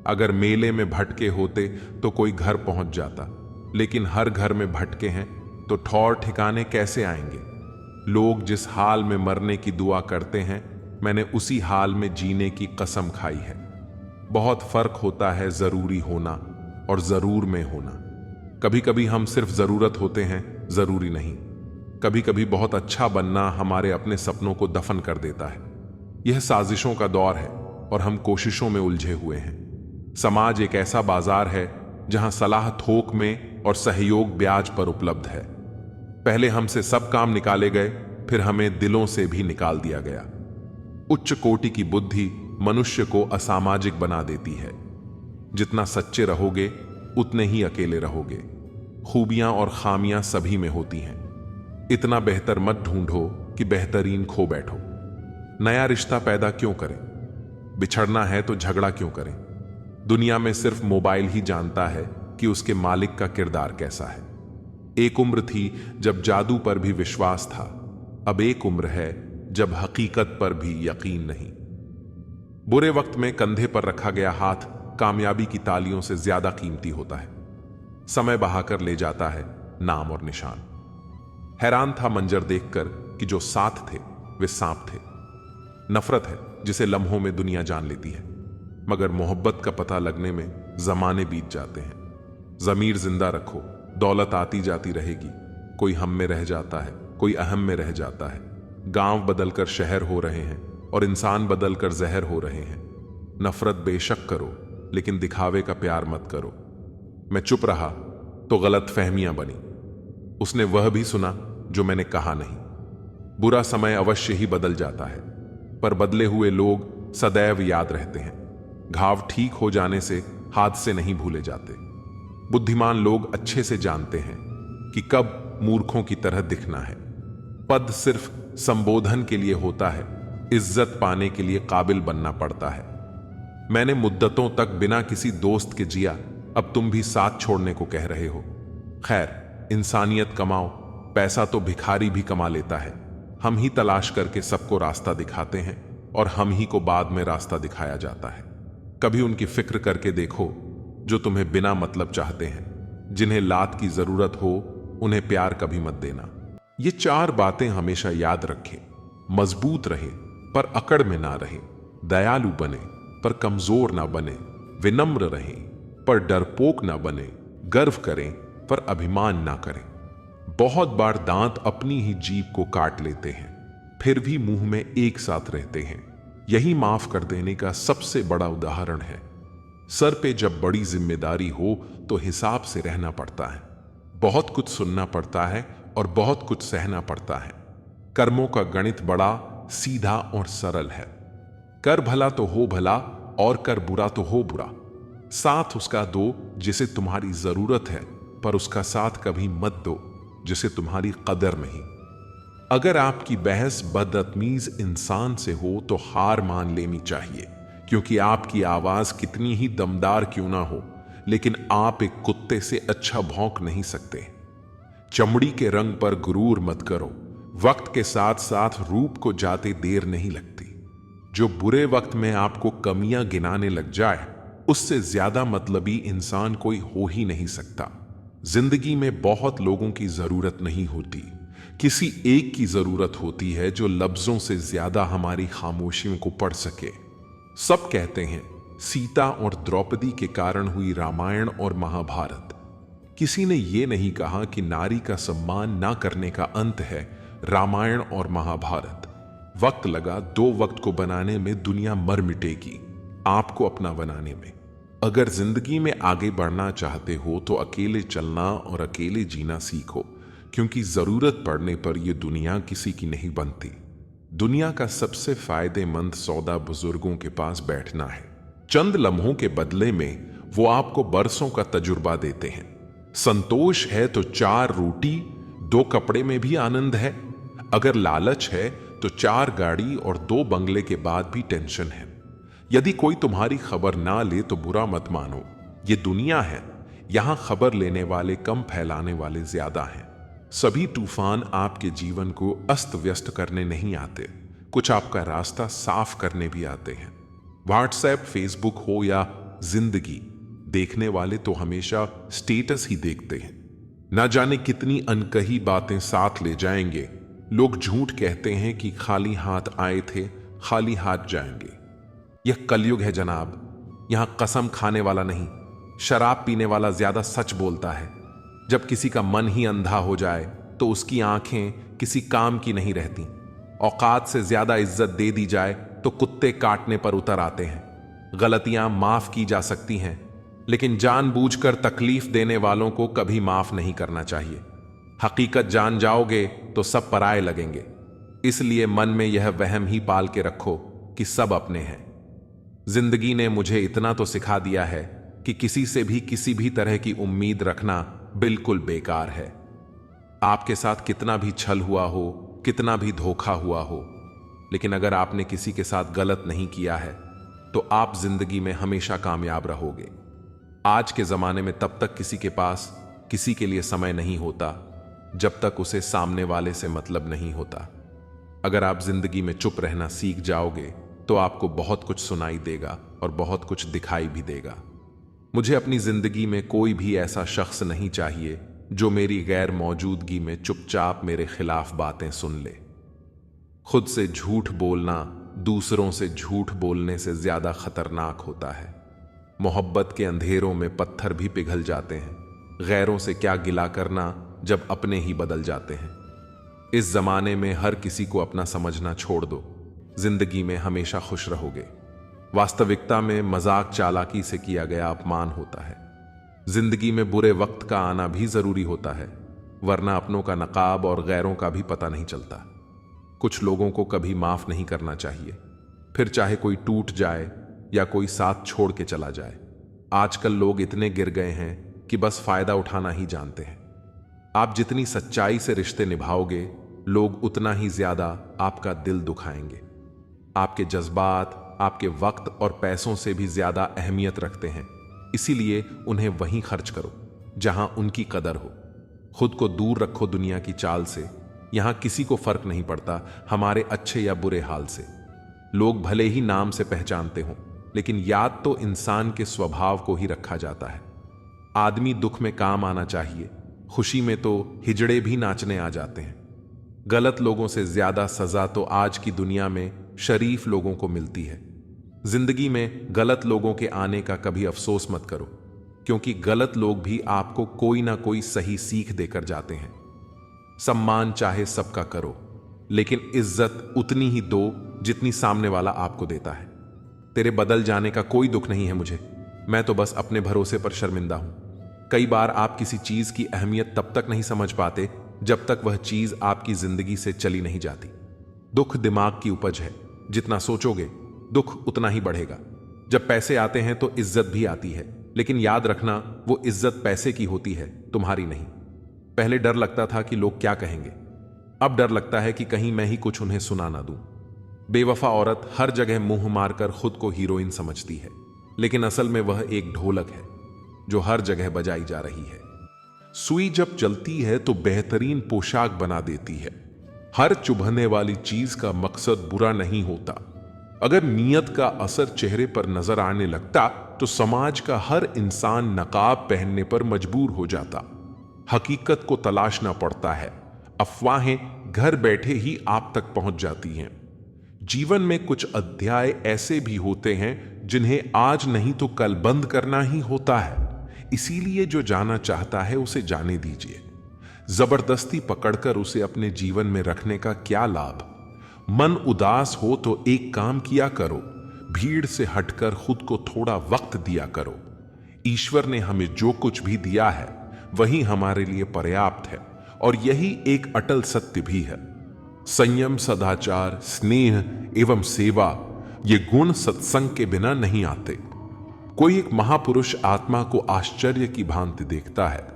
अगर मेले में भटके होते तो कोई घर पहुंच जाता, लेकिन हर घर में भटके हैं तो ठौर ठिकाने कैसे आएंगे। लोग जिस हाल में मरने की दुआ करते हैं, मैंने उसी हाल में जीने की कसम खाई है। बहुत फर्क होता है जरूरी होना और जरूर में होना। कभी कभी हम सिर्फ जरूरत होते हैं, जरूरी नहीं। कभी कभी बहुत अच्छा बनना हमारे अपने सपनों को दफन कर देता है। यह साजिशों का दौर है और हम कोशिशों में उलझे हुए हैं। समाज एक ऐसा बाजार है जहां सलाह थोक में और सहयोग ब्याज पर उपलब्ध है। पहले हमसे सब काम निकाले गए, फिर हमें दिलों से भी निकाल दिया गया। उच्च कोटि की बुद्धि मनुष्य को असामाजिक बना देती है। जितना सच्चे रहोगे उतने ही अकेले रहोगे। खूबियां और खामियां सभी में होती हैं। इतना बेहतर मत ढूंढो कि बेहतरीन खो बैठो। नया रिश्ता पैदा क्यों करें? बिछड़ना है तो झगड़ा क्यों करें? दुनिया में सिर्फ मोबाइल ही जानता है कि उसके मालिक का किरदार कैसा है। एक उम्र थी जब जादू पर भी विश्वास था, अब एक उम्र है जब हकीकत पर भी यकीन नहीं। बुरे वक्त में कंधे पर रखा गया हाथ कामयाबी की तालियों से ज्यादा कीमती होता है। समय बहाकर ले जाता है नाम और निशान। हैरान था मंजर देखकर कि जो साथ थे वे सांप थे। नफरत है जिसे लम्हों में दुनिया जान लेती है, मगर मोहब्बत का पता लगने में जमाने बीत जाते हैं। जमीर जिंदा रखो, दौलत आती जाती रहेगी। कोई हम में रह जाता है, कोई अहम में रह जाता है। गांव बदलकर शहर हो रहे हैं और इंसान बदलकर जहर हो रहे हैं। नफरत बेशक करो, लेकिन दिखावे का प्यार मत करो। मैं चुप रहा तो गलत फहमियां बनी। उसने वह भी सुना जो मैंने कहा नहीं। बुरा समय अवश्य ही बदल जाता है, पर बदले हुए लोग सदैव याद रहते हैं। घाव ठीक हो जाने से हादसे नहीं भूले जाते। बुद्धिमान लोग अच्छे से जानते हैं कि कब मूर्खों की तरह दिखना है। पद सिर्फ संबोधन के लिए होता है, इज्जत पाने के लिए काबिल बनना पड़ता है। मैंने मुद्दतों तक बिना किसी दोस्त के जिया, अब तुम भी साथ छोड़ने को कह रहे हो। खैर, इंसानियत कमाओ, पैसा तो भिखारी भी कमा लेता है। हम ही तलाश करके सबको रास्ता दिखाते हैं और हम ही को बाद में रास्ता दिखाया जाता है। कभी उनकी फिक्र करके देखो जो तुम्हें बिना मतलब चाहते हैं। जिन्हें लात की जरूरत हो उन्हें प्यार कभी मत देना। ये 4 बातें हमेशा याद रखें। मजबूत रहे पर अकड़ में ना रहे। दयालु बने पर कमजोर ना बने। विनम्र रहें पर डरपोक ना बने। गर्व करें पर अभिमान ना करें। बहुत बार दांत अपनी ही जीभ को काट लेते हैं, फिर भी मुंह में एक साथ रहते हैं। यही माफ कर देने का सबसे बड़ा उदाहरण है। सर पे जब बड़ी जिम्मेदारी हो तो हिसाब से रहना पड़ता है। बहुत कुछ सुनना पड़ता है और बहुत कुछ सहना पड़ता है। कर्मों का गणित बड़ा सीधा और सरल है। कर भला तो हो भला और कर बुरा तो हो बुरा। साथ उसका दो जिसे तुम्हारी जरूरत है, पर उसका साथ कभी मत दो जिसे तुम्हारी कदर नहीं। अगर आपकी बहस बदतमीज इंसान से हो तो हार मान लेनी चाहिए, क्योंकि आपकी आवाज कितनी ही दमदार क्यों ना हो, लेकिन आप एक कुत्ते से अच्छा भौंक नहीं सकते। चमड़ी के रंग पर गुरूर मत करो। वक्त के साथ साथ रूप को जाते देर नहीं लगती। जो बुरे वक्त में आपको कमियां गिनाने लग जाए, उससे ज्यादा मतलबी इंसान कोई हो ही नहीं सकता। जिंदगी में बहुत लोगों की जरूरत नहीं होती, किसी एक की जरूरत होती है जो लफ्जों से ज्यादा हमारी खामोशियों को पढ़ सके। सब कहते हैं सीता और द्रौपदी के कारण हुई रामायण और महाभारत। किसी ने यह नहीं कहा कि नारी का सम्मान ना करने का अंत है रामायण और महाभारत। वक्त लगा 2 वक्त को बनाने में दुनिया मर मिटेगी, आपको अपना बनाने में। अगर जिंदगी में आगे बढ़ना चाहते हो तो अकेले चलना और अकेले जीना सीखो, क्योंकि जरूरत पड़ने पर यह दुनिया किसी की नहीं बनती। दुनिया का सबसे फायदेमंद सौदा बुजुर्गों के पास बैठना है। चंद लम्हों के बदले में वो आपको बरसों का तजुर्बा देते हैं। संतोष है तो 4 रोटी 2 कपड़े में भी आनंद है। अगर लालच है तो 4 गाड़ी और 2 बंगले के बाद भी टेंशन है। यदि कोई तुम्हारी खबर ना ले तो बुरा मत मानो। ये दुनिया है, यहां खबर लेने वाले कम, फैलाने वाले ज्यादा हैं। सभी तूफान आपके जीवन को अस्त व्यस्त करने नहीं आते, कुछ आपका रास्ता साफ करने भी आते हैं। व्हाट्सएप, फेसबुक हो या जिंदगी, देखने वाले तो हमेशा स्टेटस ही देखते हैं। ना जाने कितनी अनकही बातें साथ ले जाएंगे। लोग झूठ कहते हैं कि खाली हाथ आए थे, खाली हाथ जाएंगे। यह कलयुग है जनाब, यहां कसम खाने वाला नहीं, शराब पीने वाला ज्यादा सच बोलता है। जब किसी का मन ही अंधा हो जाए तो उसकी आंखें किसी काम की नहीं रहती। औकात से ज्यादा इज्जत दे दी जाए तो कुत्ते काटने पर उतर आते हैं। गलतियां माफ की जा सकती हैं, लेकिन जानबूझकर तकलीफ देने वालों को कभी माफ नहीं करना चाहिए। हकीकत जान जाओगे तो सब पराये लगेंगे। इसलिए मन में यह वहम ही पाल के रखो कि सब अपने हैं। जिंदगी ने मुझे इतना तो सिखा दिया है कि किसी से भी किसी भी तरह की उम्मीद रखना बिल्कुल बेकार है। आपके साथ कितना भी छल हुआ हो, कितना भी धोखा हुआ हो, लेकिन अगर आपने किसी के साथ गलत नहीं किया है तो आप जिंदगी में हमेशा कामयाब रहोगे। आज के जमाने में तब तक किसी के पास किसी के लिए समय नहीं होता जब तक उसे सामने वाले से मतलब नहीं होता। अगर आप जिंदगी में चुप रहना सीख जाओगे तो आपको बहुत कुछ सुनाई देगा और बहुत कुछ दिखाई भी देगा। मुझे अपनी जिंदगी में कोई भी ऐसा शख्स नहीं चाहिए जो मेरी गैर मौजूदगी में चुपचाप मेरे खिलाफ बातें सुन ले। खुद से झूठ बोलना दूसरों से झूठ बोलने से ज्यादा खतरनाक होता है। मोहब्बत के अंधेरों में पत्थर भी पिघल जाते हैं। गैरों से क्या गिला करना जब अपने ही बदल जाते हैं। इस जमाने में हर किसी को अपना समझना छोड़ दो, जिंदगी में हमेशा खुश रहोगे। वास्तविकता में मजाक चालाकी से किया गया अपमान होता है। जिंदगी में बुरे वक्त का आना भी जरूरी होता है, वरना अपनों का नकाब और गैरों का भी पता नहीं चलता। कुछ लोगों को कभी माफ नहीं करना चाहिए, फिर चाहे कोई टूट जाए या कोई साथ छोड़ के चला जाए। आजकल लोग इतने गिर गए हैं कि बस फायदा उठाना ही जानते हैं। आप जितनी सच्चाई से रिश्ते निभाओगे, लोग उतना ही ज्यादा आपका दिल दुखाएंगे। आपके जज्बात आपके वक्त और पैसों से भी ज्यादा अहमियत रखते हैं, इसीलिए उन्हें वहीं खर्च करो जहां उनकी कदर हो। खुद को दूर रखो दुनिया की चाल से। यहां किसी को फर्क नहीं पड़ता हमारे अच्छे या बुरे हाल से। लोग भले ही नाम से पहचानते हों, लेकिन याद तो इंसान के स्वभाव को ही रखा जाता है। आदमी दुख में काम आना चाहिए, खुशी में तो हिजड़े भी नाचने आ जाते हैं। गलत लोगों से ज्यादा सजा तो आज की दुनिया में शरीफ लोगों को मिलती है। जिंदगी में गलत लोगों के आने का कभी अफसोस मत करो, क्योंकि गलत लोग भी आपको कोई ना कोई सही सीख देकर जाते हैं। सम्मान चाहे सबका करो, लेकिन इज्जत उतनी ही दो जितनी सामने वाला आपको देता है। तेरे बदल जाने का कोई दुख नहीं है मुझे, मैं तो बस अपने भरोसे पर शर्मिंदा हूं। कई बार आप किसी चीज की अहमियत तब तक नहीं समझ पाते जब तक वह चीज आपकी जिंदगी से चली नहीं जाती। दुख दिमाग की उपज है, जितना सोचोगे दुख उतना ही बढ़ेगा। जब पैसे आते हैं तो इज्जत भी आती है, लेकिन याद रखना वो इज्जत पैसे की होती है, तुम्हारी नहीं। पहले डर लगता था कि लोग क्या कहेंगे, अब डर लगता है कि कहीं मैं ही कुछ उन्हें सुना ना दूं। बेवफा औरत हर जगह मुंह मारकर खुद को हीरोइन समझती है, लेकिन असल में वह एक ढोलक है जो हर जगह बजाई जा रही है। सुई जब चलती है तो बेहतरीन पोशाक बना देती है। हर चुभने वाली चीज का मकसद बुरा नहीं होता। अगर नीयत का असर चेहरे पर नजर आने लगता तो समाज का हर इंसान नकाब पहनने पर मजबूर हो जाता। हकीकत को तलाशना पड़ता है, अफवाहें घर बैठे ही आप तक पहुंच जाती हैं। जीवन में कुछ अध्याय ऐसे भी होते हैं जिन्हें आज नहीं तो कल बंद करना ही होता है। इसीलिए जो जाना चाहता है उसे जाने दीजिए। जबरदस्ती पकड़कर उसे अपने जीवन में रखने का क्या लाभ। मन उदास हो तो एक काम किया करो, भीड़ से हटकर खुद को थोड़ा वक्त दिया करो। ईश्वर ने हमें जो कुछ भी दिया है वही हमारे लिए पर्याप्त है, और यही एक अटल सत्य भी है। संयम, सदाचार, स्नेह एवं सेवा, ये गुण सत्संग के बिना नहीं आते। कोई एक महापुरुष आत्मा को आश्चर्य की भांति देखता है,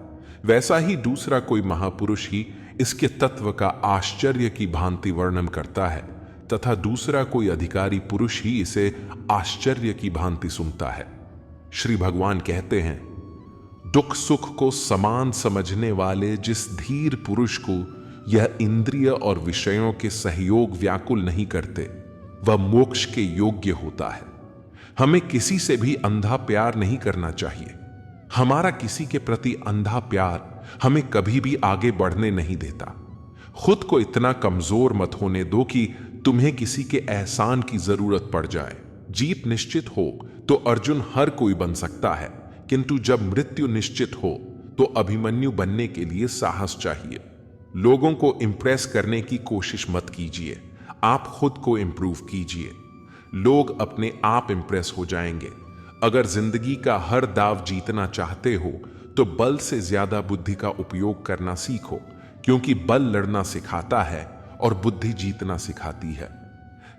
वैसा ही दूसरा कोई महापुरुष ही इसके तत्व का आश्चर्य की भांति वर्णन करता है, तथा दूसरा कोई अधिकारी पुरुष ही इसे आश्चर्य की भांति सुनता है। श्री भगवान कहते हैं, दुख सुख को समान समझने वाले जिस धीर पुरुष को यह इंद्रिय और विषयों के सहयोग व्याकुल नहीं करते, वह मोक्ष के योग्य होता है। हमें किसी से भी अंधा प्यार नहीं करना चाहिए। हमारा किसी के प्रति अंधा प्यार हमें कभी भी आगे बढ़ने नहीं देता। खुद को इतना कमजोर मत होने दो कि तुम्हें किसी के एहसान की जरूरत पड़ जाए। जीत निश्चित हो तो अर्जुन हर कोई बन सकता है, किंतु जब मृत्यु निश्चित हो तो अभिमन्यु बनने के लिए साहस चाहिए। लोगों को इंप्रेस करने की कोशिश मत कीजिए, आप खुद को इंप्रूव कीजिए। लोग अपने आप इंप्रेस हो जाएंगे। अगर जिंदगी का हर दाव जीतना चाहते हो तो बल से ज्यादा बुद्धि का उपयोग करना सीखो, क्योंकि बल लड़ना सिखाता है और बुद्धि जीतना सिखाती है।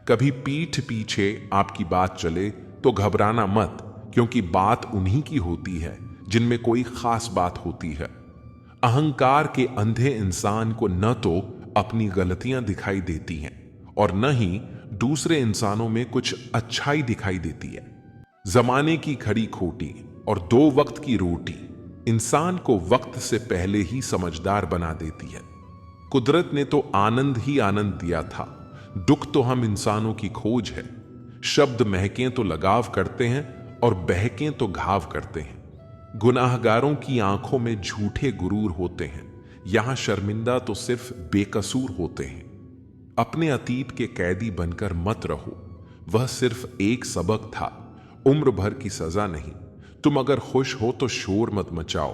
कभी पीठ पीछे आपकी बात चले तो घबराना मत, क्योंकि बात उन्हीं की होती है जिनमें कोई खास बात होती है। अहंकार के अंधे इंसान को न तो अपनी गलतियां दिखाई देती हैं और न ही दूसरे इंसानों में कुछ अच्छाई दिखाई देती है। जमाने की खड़ी खोटी और 2 वक्त की रोटी इंसान को वक्त से पहले ही समझदार बना देती है। कुदरत ने तो आनंद ही आनंद दिया था, दुख तो हम इंसानों की खोज है। शब्द महकें तो लगाव करते हैं और बहकें तो घाव करते हैं। गुनाहगारों की आंखों में झूठे गुरूर होते हैं, यहां शर्मिंदा तो सिर्फ बेकसूर होते हैं। अपने अतीत के कैदी बनकर मत रहो, वह सिर्फ एक सबक था, उम्र भर की सजा नहीं। तुम अगर खुश हो तो शोर मत मचाओ,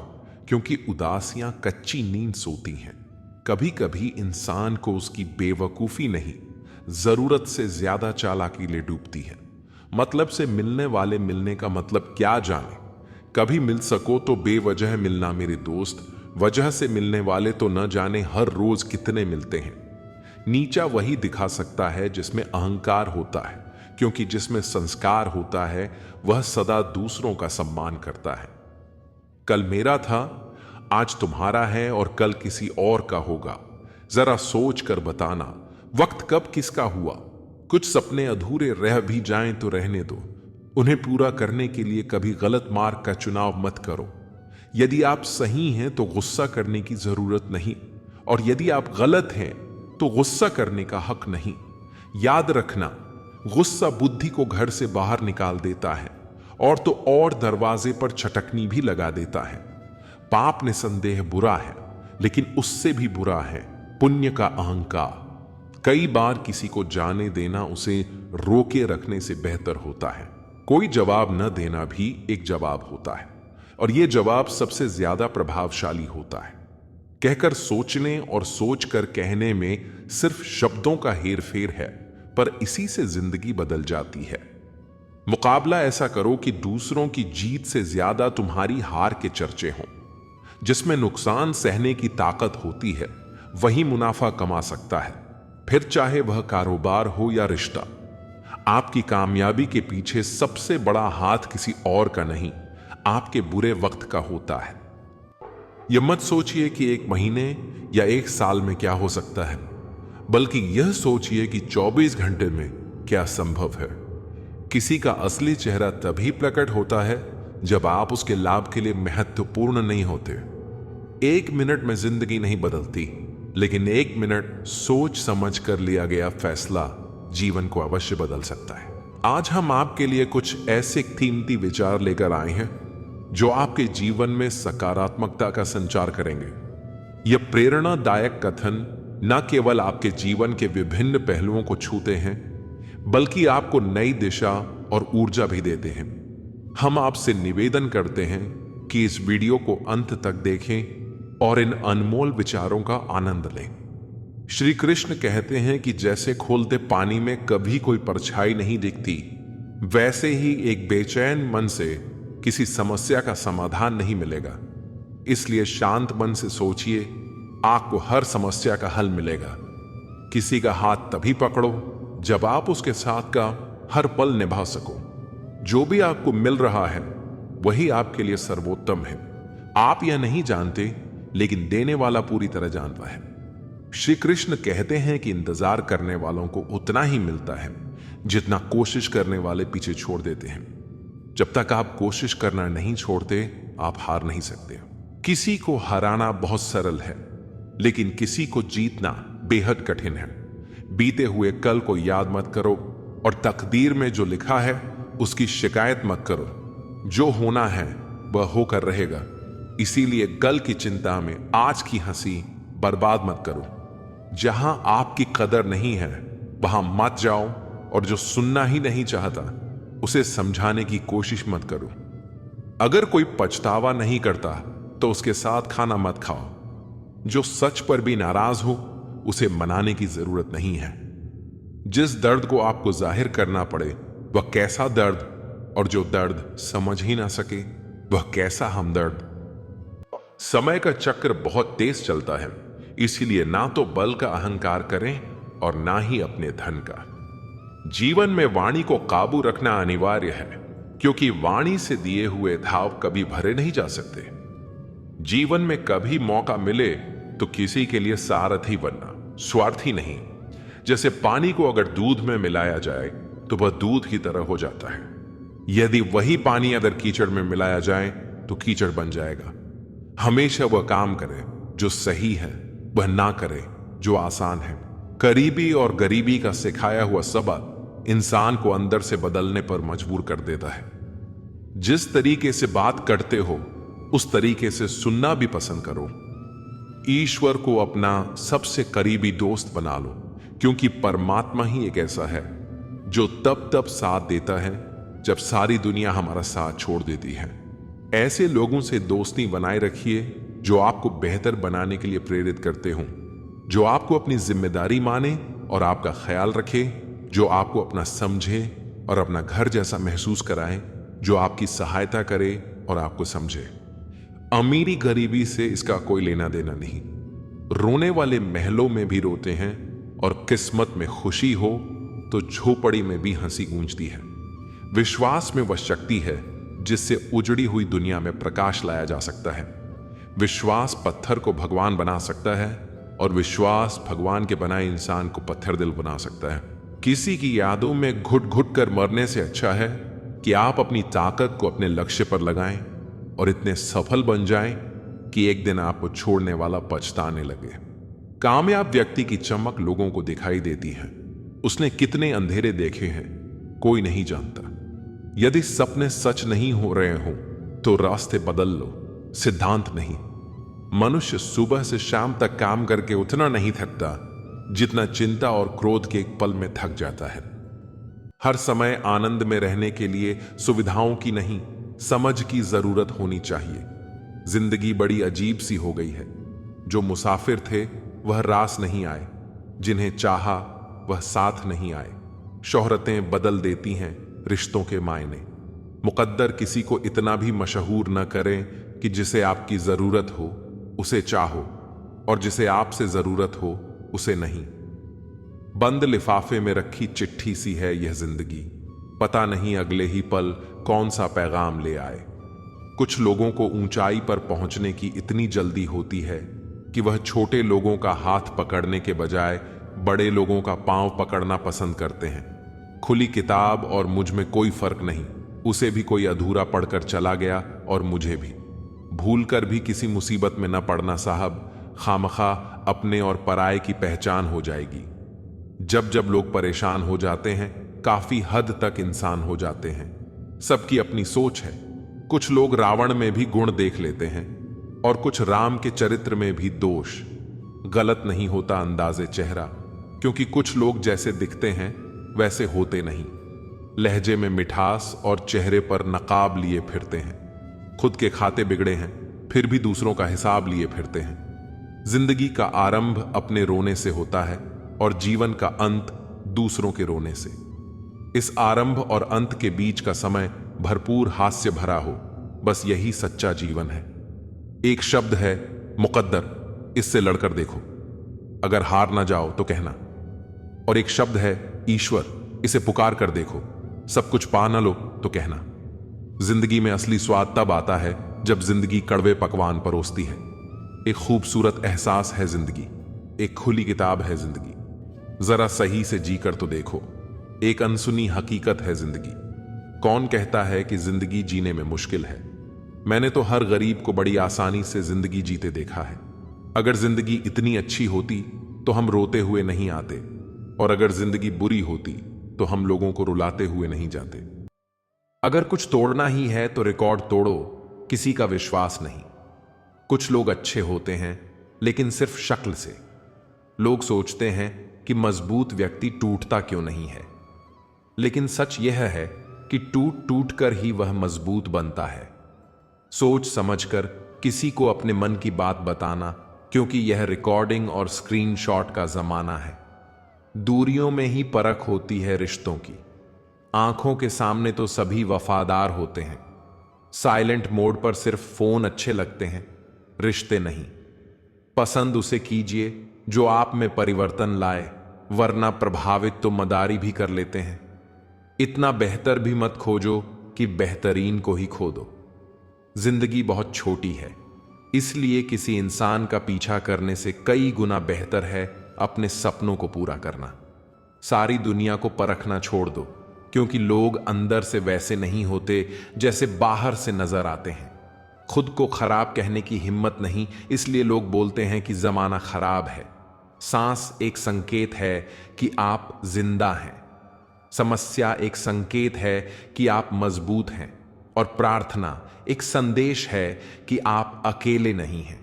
क्योंकि उदासियां कच्ची नींद सोती हैं। कभी कभी इंसान को उसकी बेवकूफी नहीं, जरूरत से ज्यादा चालाकी ले डूबती है। मतलब से मिलने वाले मिलने का मतलब क्या जाने। कभी मिल सको तो बेवजह मिलना मेरे दोस्त, वजह से मिलने वाले तो न जाने हर रोज कितने मिलते हैं। नीचा वही दिखा सकता है जिसमें अहंकार होता है, क्योंकि जिसमें संस्कार होता है वह सदा दूसरों का सम्मान करता है। कल मेरा था, आज तुम्हारा है और कल किसी और का होगा। जरा सोच कर बताना, वक्त कब किसका हुआ। कुछ सपने अधूरे रह भी जाएं तो रहने दो, उन्हें पूरा करने के लिए कभी गलत मार्ग का चुनाव मत करो। यदि आप सही हैं तो गुस्सा करने की जरूरत नहीं, और यदि आप गलत हैं तो गुस्सा करने का हक नहीं। याद रखना, गुस्सा बुद्धि को घर से बाहर निकाल देता है और तो और दरवाजे पर छटकनी भी लगा देता है। पाप निसंदेह बुरा है, लेकिन उससे भी बुरा है पुण्य का अहंकार। कई बार किसी को जाने देना उसे रोके रखने से बेहतर होता है। कोई जवाब न देना भी एक जवाब होता है, और यह जवाब सबसे ज्यादा प्रभावशाली होता है। कहकर सोचने और सोचकर कहने में सिर्फ शब्दों का हेरफेर है, पर इसी से जिंदगी बदल जाती है। मुकाबला ऐसा करो कि दूसरों की जीत से ज्यादा तुम्हारी हार के चर्चे हों। जिसमें नुकसान सहने की ताकत होती है वही मुनाफा कमा सकता है, फिर चाहे वह कारोबार हो या रिश्ता। आपकी कामयाबी के पीछे सबसे बड़ा हाथ किसी और का नहीं, आपके बुरे वक्त का होता है। यह मत सोचिए कि 1 महीने या 1 साल में क्या हो सकता है, बल्कि यह सोचिए कि 24 घंटे में क्या संभव है। किसी का असली चेहरा तभी प्रकट होता है जब आप उसके लाभ के लिए महत्वपूर्ण नहीं होते। 1 मिनट में जिंदगी नहीं बदलती, लेकिन 1 मिनट सोच समझ कर लिया गया फैसला जीवन को अवश्य बदल सकता है। आज हम आपके लिए कुछ ऐसे कीमती विचार लेकर आए हैं जो आपके जीवन में सकारात्मकता का संचार करेंगे। यह प्रेरणादायक कथन न केवल आपके जीवन के विभिन्न पहलुओं को छूते हैं, बल्कि आपको नई दिशा और ऊर्जा भी देते हैं। हम आपसे निवेदन करते हैं कि इस वीडियो को अंत तक देखें और इन अनमोल विचारों का आनंद लें। श्री कृष्ण कहते हैं कि जैसे खोलते पानी में कभी कोई परछाई नहीं दिखती, वैसे ही एक बेचैन मन से किसी समस्या का समाधान नहीं मिलेगा। इसलिए शांत मन से सोचिए, आपको हर समस्या का हल मिलेगा। किसी का हाथ तभी पकड़ो जब आप उसके साथ का हर पल निभा सको। जो भी आपको मिल रहा है वही आपके लिए सर्वोत्तम है। आप यह नहीं जानते, लेकिन देने वाला पूरी तरह जानता है। श्री कृष्ण कहते हैं कि इंतजार करने वालों को उतना ही मिलता है जितना कोशिश करने वाले पीछे छोड़ देते हैं। जब तक आप कोशिश करना नहीं छोड़ते, आप हार नहीं सकते। किसी को हराना बहुत सरल है, लेकिन किसी को जीतना बेहद कठिन है। बीते हुए कल को याद मत करो और तकदीर में जो लिखा है उसकी शिकायत मत करो। जो होना है वह होकर रहेगा। इसीलिए कल की चिंता में आज की हंसी बर्बाद मत करो। जहां आपकी कदर नहीं है वहां मत जाओ, और जो सुनना ही नहीं चाहता उसे समझाने की कोशिश मत करो। अगर कोई पछतावा नहीं करता तो उसके साथ खाना मत खाओ। जो सच पर भी नाराज हो उसे मनाने की जरूरत नहीं है। जिस दर्द को आपको जाहिर करना पड़े वह कैसा दर्द, और जो दर्द समझ ही ना सके वह कैसा हमदर्द। समय का चक्र बहुत तेज चलता है, इसीलिए ना तो बल का अहंकार करें और ना ही अपने धन का। जीवन में वाणी को काबू रखना अनिवार्य है, क्योंकि वाणी से दिए हुए धाव कभी भरे नहीं जा सकते। जीवन में कभी मौका मिले तो किसी के लिए सारथी बनना, स्वार्थी नहीं। जैसे पानी को अगर दूध में मिलाया जाए तो वह दूध की तरह हो जाता है, यदि वही पानी अगर कीचड़ में मिलाया जाए तो कीचड़ बन जाएगा। हमेशा वह काम करे जो सही है, वह ना करे जो आसान है। करीबी और गरीबी का सिखाया हुआ सबक इंसान को अंदर से बदलने पर मजबूर कर देता है। जिस तरीके से बात करते हो उस तरीके से सुनना भी पसंद करो। ईश्वर को अपना सबसे करीबी दोस्त बना लो, क्योंकि परमात्मा ही एक ऐसा है जो तब तब साथ देता है जब सारी दुनिया हमारा साथ छोड़ देती है। ऐसे लोगों से दोस्ती बनाए रखिए जो आपको बेहतर बनाने के लिए प्रेरित करते हों, जो आपको अपनी जिम्मेदारी माने और आपका ख्याल रखे, जो आपको अपना समझे और अपना घर जैसा महसूस कराए, जो आपकी सहायता करे और आपको समझे। अमीरी गरीबी से इसका कोई लेना देना नहीं। रोने वाले महलों में भी रोते हैं और किस्मत में खुशी हो तो झोपड़ी में भी हंसी गूंजती है। विश्वास में वह शक्ति है जिससे उजड़ी हुई दुनिया में प्रकाश लाया जा सकता है। विश्वास पत्थर को भगवान बना सकता है और विश्वास भगवान के बनाए इंसान को पत्थर दिल बना सकता है। किसी की यादों में घुट घुट कर मरने से अच्छा है कि आप अपनी ताकत को अपने लक्ष्य पर लगाएं और इतने सफल बन जाएं कि एक दिन आपको छोड़ने वाला पछताने लगे। कामयाब व्यक्ति की चमक लोगों को दिखाई देती है। उसने कितने अंधेरे देखे हैं कोई नहीं जानता। यदि सपने सच नहीं हो रहे हों तो रास्ते बदल लो, सिद्धांत नहीं। मनुष्य सुबह से शाम तक काम करके उतना नहीं थकता जितना चिंता और क्रोध के एक पल में थक जाता है। हर समय आनंद में रहने के लिए सुविधाओं की नहीं, समझ की जरूरत होनी चाहिए। जिंदगी बड़ी अजीब सी हो गई है। जो मुसाफिर थे वह रास नहीं आए, जिन्हें चाहा वह साथ नहीं आए। शोहरतें बदल देती हैं रिश्तों के मायने। मुकद्दर किसी को इतना भी मशहूर न करें कि जिसे आपकी जरूरत हो उसे चाहो और जिसे आपसे जरूरत हो उसे नहीं। बंद लिफाफे में रखी चिट्ठी सी है यह जिंदगी, पता नहीं अगले ही पल कौन सा पैगाम ले आए। कुछ लोगों को ऊंचाई पर पहुंचने की इतनी जल्दी होती है कि वह छोटे लोगों का हाथ पकड़ने के बजाय बड़े लोगों का पांव पकड़ना पसंद करते हैं। खुली किताब और मुझ में कोई फर्क नहीं। उसे भी कोई अधूरा पढ़कर चला गया और मुझे भी। भूलकर भी किसी मुसीबत में न पड़ना साहब, खामखा अपने और पराये की पहचान हो जाएगी। जब जब लोग परेशान हो जाते हैं काफी हद तक इंसान हो जाते हैं। सबकी अपनी सोच है। कुछ लोग रावण में भी गुण देख लेते हैं और कुछ राम के चरित्र में भी दोष। गलत नहीं होता अंदाजे चेहरा, क्योंकि कुछ लोग जैसे दिखते हैं वैसे होते नहीं। लहजे में मिठास और चेहरे पर नकाब लिए फिरते हैं। खुद के खाते बिगड़े हैं फिर भी दूसरों का हिसाब लिए फिरते हैं। जिंदगी का आरंभ अपने रोने से होता है और जीवन का अंत दूसरों के रोने से। इस आरंभ और अंत के बीच का समय भरपूर हास्य भरा हो, बस यही सच्चा जीवन है। एक शब्द है मुकद्दर, इससे लड़कर देखो, अगर हार ना जाओ तो कहना। और एक शब्द है ईश्वर, इसे पुकार कर देखो, सब कुछ पा ना लो तो कहना। जिंदगी में असली स्वाद तब आता है जब जिंदगी कड़वे पकवान परोसती है। एक खूबसूरत एहसास है जिंदगी, एक खुली किताब है जिंदगी। जरा सही से जी कर तो देखो, एक अनसुनी हकीकत है जिंदगी। कौन कहता है कि जिंदगी जीने में मुश्किल है? मैंने तो हर गरीब को बड़ी आसानी से जिंदगी जीते देखा है। अगर जिंदगी इतनी अच्छी होती तो हम रोते हुए नहीं आते, और अगर जिंदगी बुरी होती तो हम लोगों को रुलाते हुए नहीं जाते। अगर कुछ तोड़ना ही है तो रिकॉर्ड तोड़ो, किसी का विश्वास नहीं। कुछ लोग अच्छे होते हैं लेकिन सिर्फ शक्ल से। लोग सोचते हैं कि मजबूत व्यक्ति टूटता क्यों नहीं है, लेकिन सच यह है कि टूट टूट कर ही वह मजबूत बनता है। सोच समझकर किसी को अपने मन की बात बताना, क्योंकि यह रिकॉर्डिंग और स्क्रीनशॉट का जमाना है। दूरियों में ही परख होती है रिश्तों की। आंखों के सामने तो सभी वफादार होते हैं। साइलेंट मोड पर सिर्फ फोन अच्छे लगते हैं, रिश्ते नहीं। पसंद उसे कीजिए जो आप में परिवर्तन लाए, वरना प्रभावित तो मदारी भी कर लेते हैं। इतना बेहतर भी मत खोजो कि बेहतरीन को ही खो दो। जिंदगी बहुत छोटी है, इसलिए किसी इंसान का पीछा करने से कई गुना बेहतर है अपने सपनों को पूरा करना। सारी दुनिया को परखना छोड़ दो, क्योंकि लोग अंदर से वैसे नहीं होते जैसे बाहर से नजर आते हैं। खुद को खराब कहने की हिम्मत नहीं, इसलिए लोग बोलते हैं कि जमाना खराब है। सांस एक संकेत है कि आप जिंदा हैं। समस्या एक संकेत है कि आप मजबूत हैं, और प्रार्थना एक संदेश है कि आप अकेले नहीं हैं।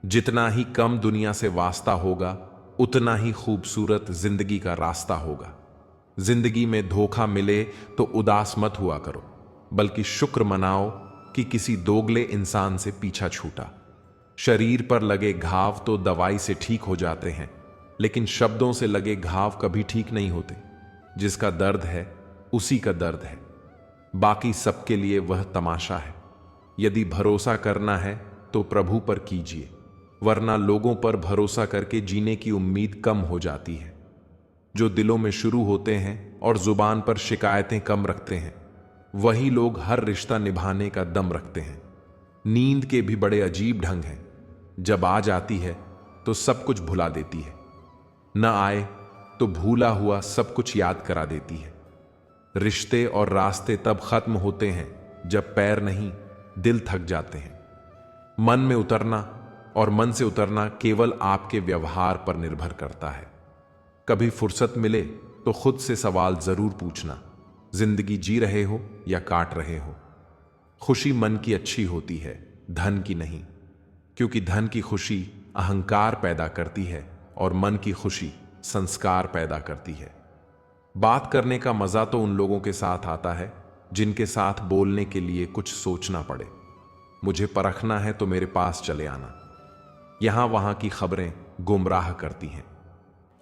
जितना ही कम दुनिया से वास्ता होगा, उतना ही खूबसूरत जिंदगी का रास्ता होगा। जिंदगी में धोखा मिले तो उदास मत हुआ करो, बल्कि शुक्र मनाओ कि किसी दोगले इंसान से पीछा छूटा। शरीर पर लगे घाव तो दवाई से ठीक हो जाते हैं, लेकिन शब्दों से लगे घाव कभी ठीक नहीं होते। जिसका दर्द है उसी का दर्द है, बाकी सबके लिए वह तमाशा है। यदि भरोसा करना है तो प्रभु पर कीजिए, वरना लोगों पर भरोसा करके जीने की उम्मीद कम हो जाती है। जो दिलों में शुरू होते हैं और जुबान पर शिकायतें कम रखते हैं, वही लोग हर रिश्ता निभाने का दम रखते हैं। नींद के भी बड़े अजीब ढंग हैं। जब आ जाती है तो सब कुछ भुला देती है, न आए तो भूला हुआ सब कुछ याद करा देती है। रिश्ते और रास्ते तब खत्म होते हैं जब पैर नहीं, दिल थक जाते हैं। मन में उतरना और मन से उतरना केवल आपके व्यवहार पर निर्भर करता है। कभी फुर्सत मिले तो खुद से सवाल जरूर पूछना, जिंदगी जी रहे हो या काट रहे हो। खुशी मन की अच्छी होती है, धन की नहीं, क्योंकि धन की खुशी अहंकार पैदा करती है और मन की खुशी संस्कार पैदा करती है। बात करने का मजा तो उन लोगों के साथ आता है जिनके साथ बोलने के लिए कुछ सोचना पड़े। मुझे परखना है तो मेरे पास चले आना। यहां वहां की खबरें गुमराह करती हैं।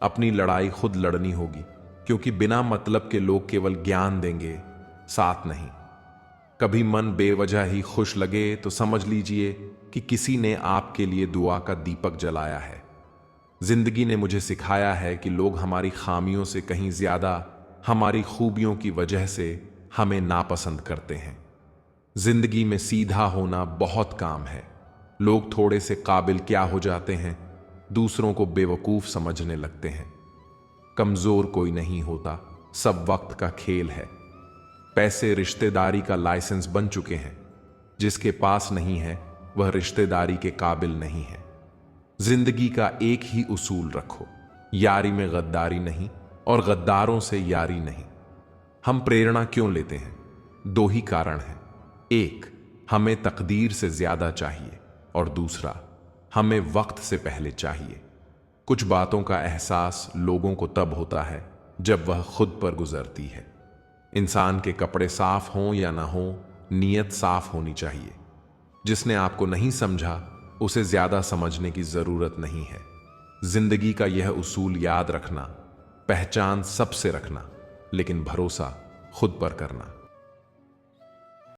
अपनी लड़ाई खुद लड़नी होगी, क्योंकि बिना मतलब के लोग केवल ज्ञान देंगे, साथ नहीं। कभी मन बेवजह ही खुश लगे तो समझ लीजिए कि किसी ने आपके लिए दुआ का दीपक जलाया है। जिंदगी ने मुझे सिखाया है कि लोग हमारी खामियों से कहीं ज्यादा हमारी खूबियों की वजह से हमें नापसंद करते हैं। जिंदगी में सीधा होना बहुत काम है। लोग थोड़े से काबिल क्या हो जाते हैं, दूसरों को बेवकूफ समझने लगते हैं। कमजोर कोई नहीं होता, सब वक्त का खेल है। पैसे रिश्तेदारी का लाइसेंस बन चुके हैं। जिसके पास नहीं है वह रिश्तेदारी के काबिल नहीं है। जिंदगी का एक ही उसूल रखो, यारी में गद्दारी नहीं और गद्दारों से यारी नहीं। हम प्रेरणा क्यों लेते हैं? दो ही कारण हैं। एक, हमें तकदीर से ज्यादा चाहिए, और दूसरा, हमें वक्त से पहले चाहिए। कुछ बातों का एहसास लोगों को तब होता है जब वह खुद पर गुजरती है। इंसान के कपड़े साफ हों या ना हों, नीयत साफ होनी चाहिए। जिसने आपको नहीं समझा उसे ज्यादा समझने की जरूरत नहीं है। जिंदगी का यह उसूल याद रखना, पहचान सबसे रखना, लेकिन भरोसा खुद पर करना।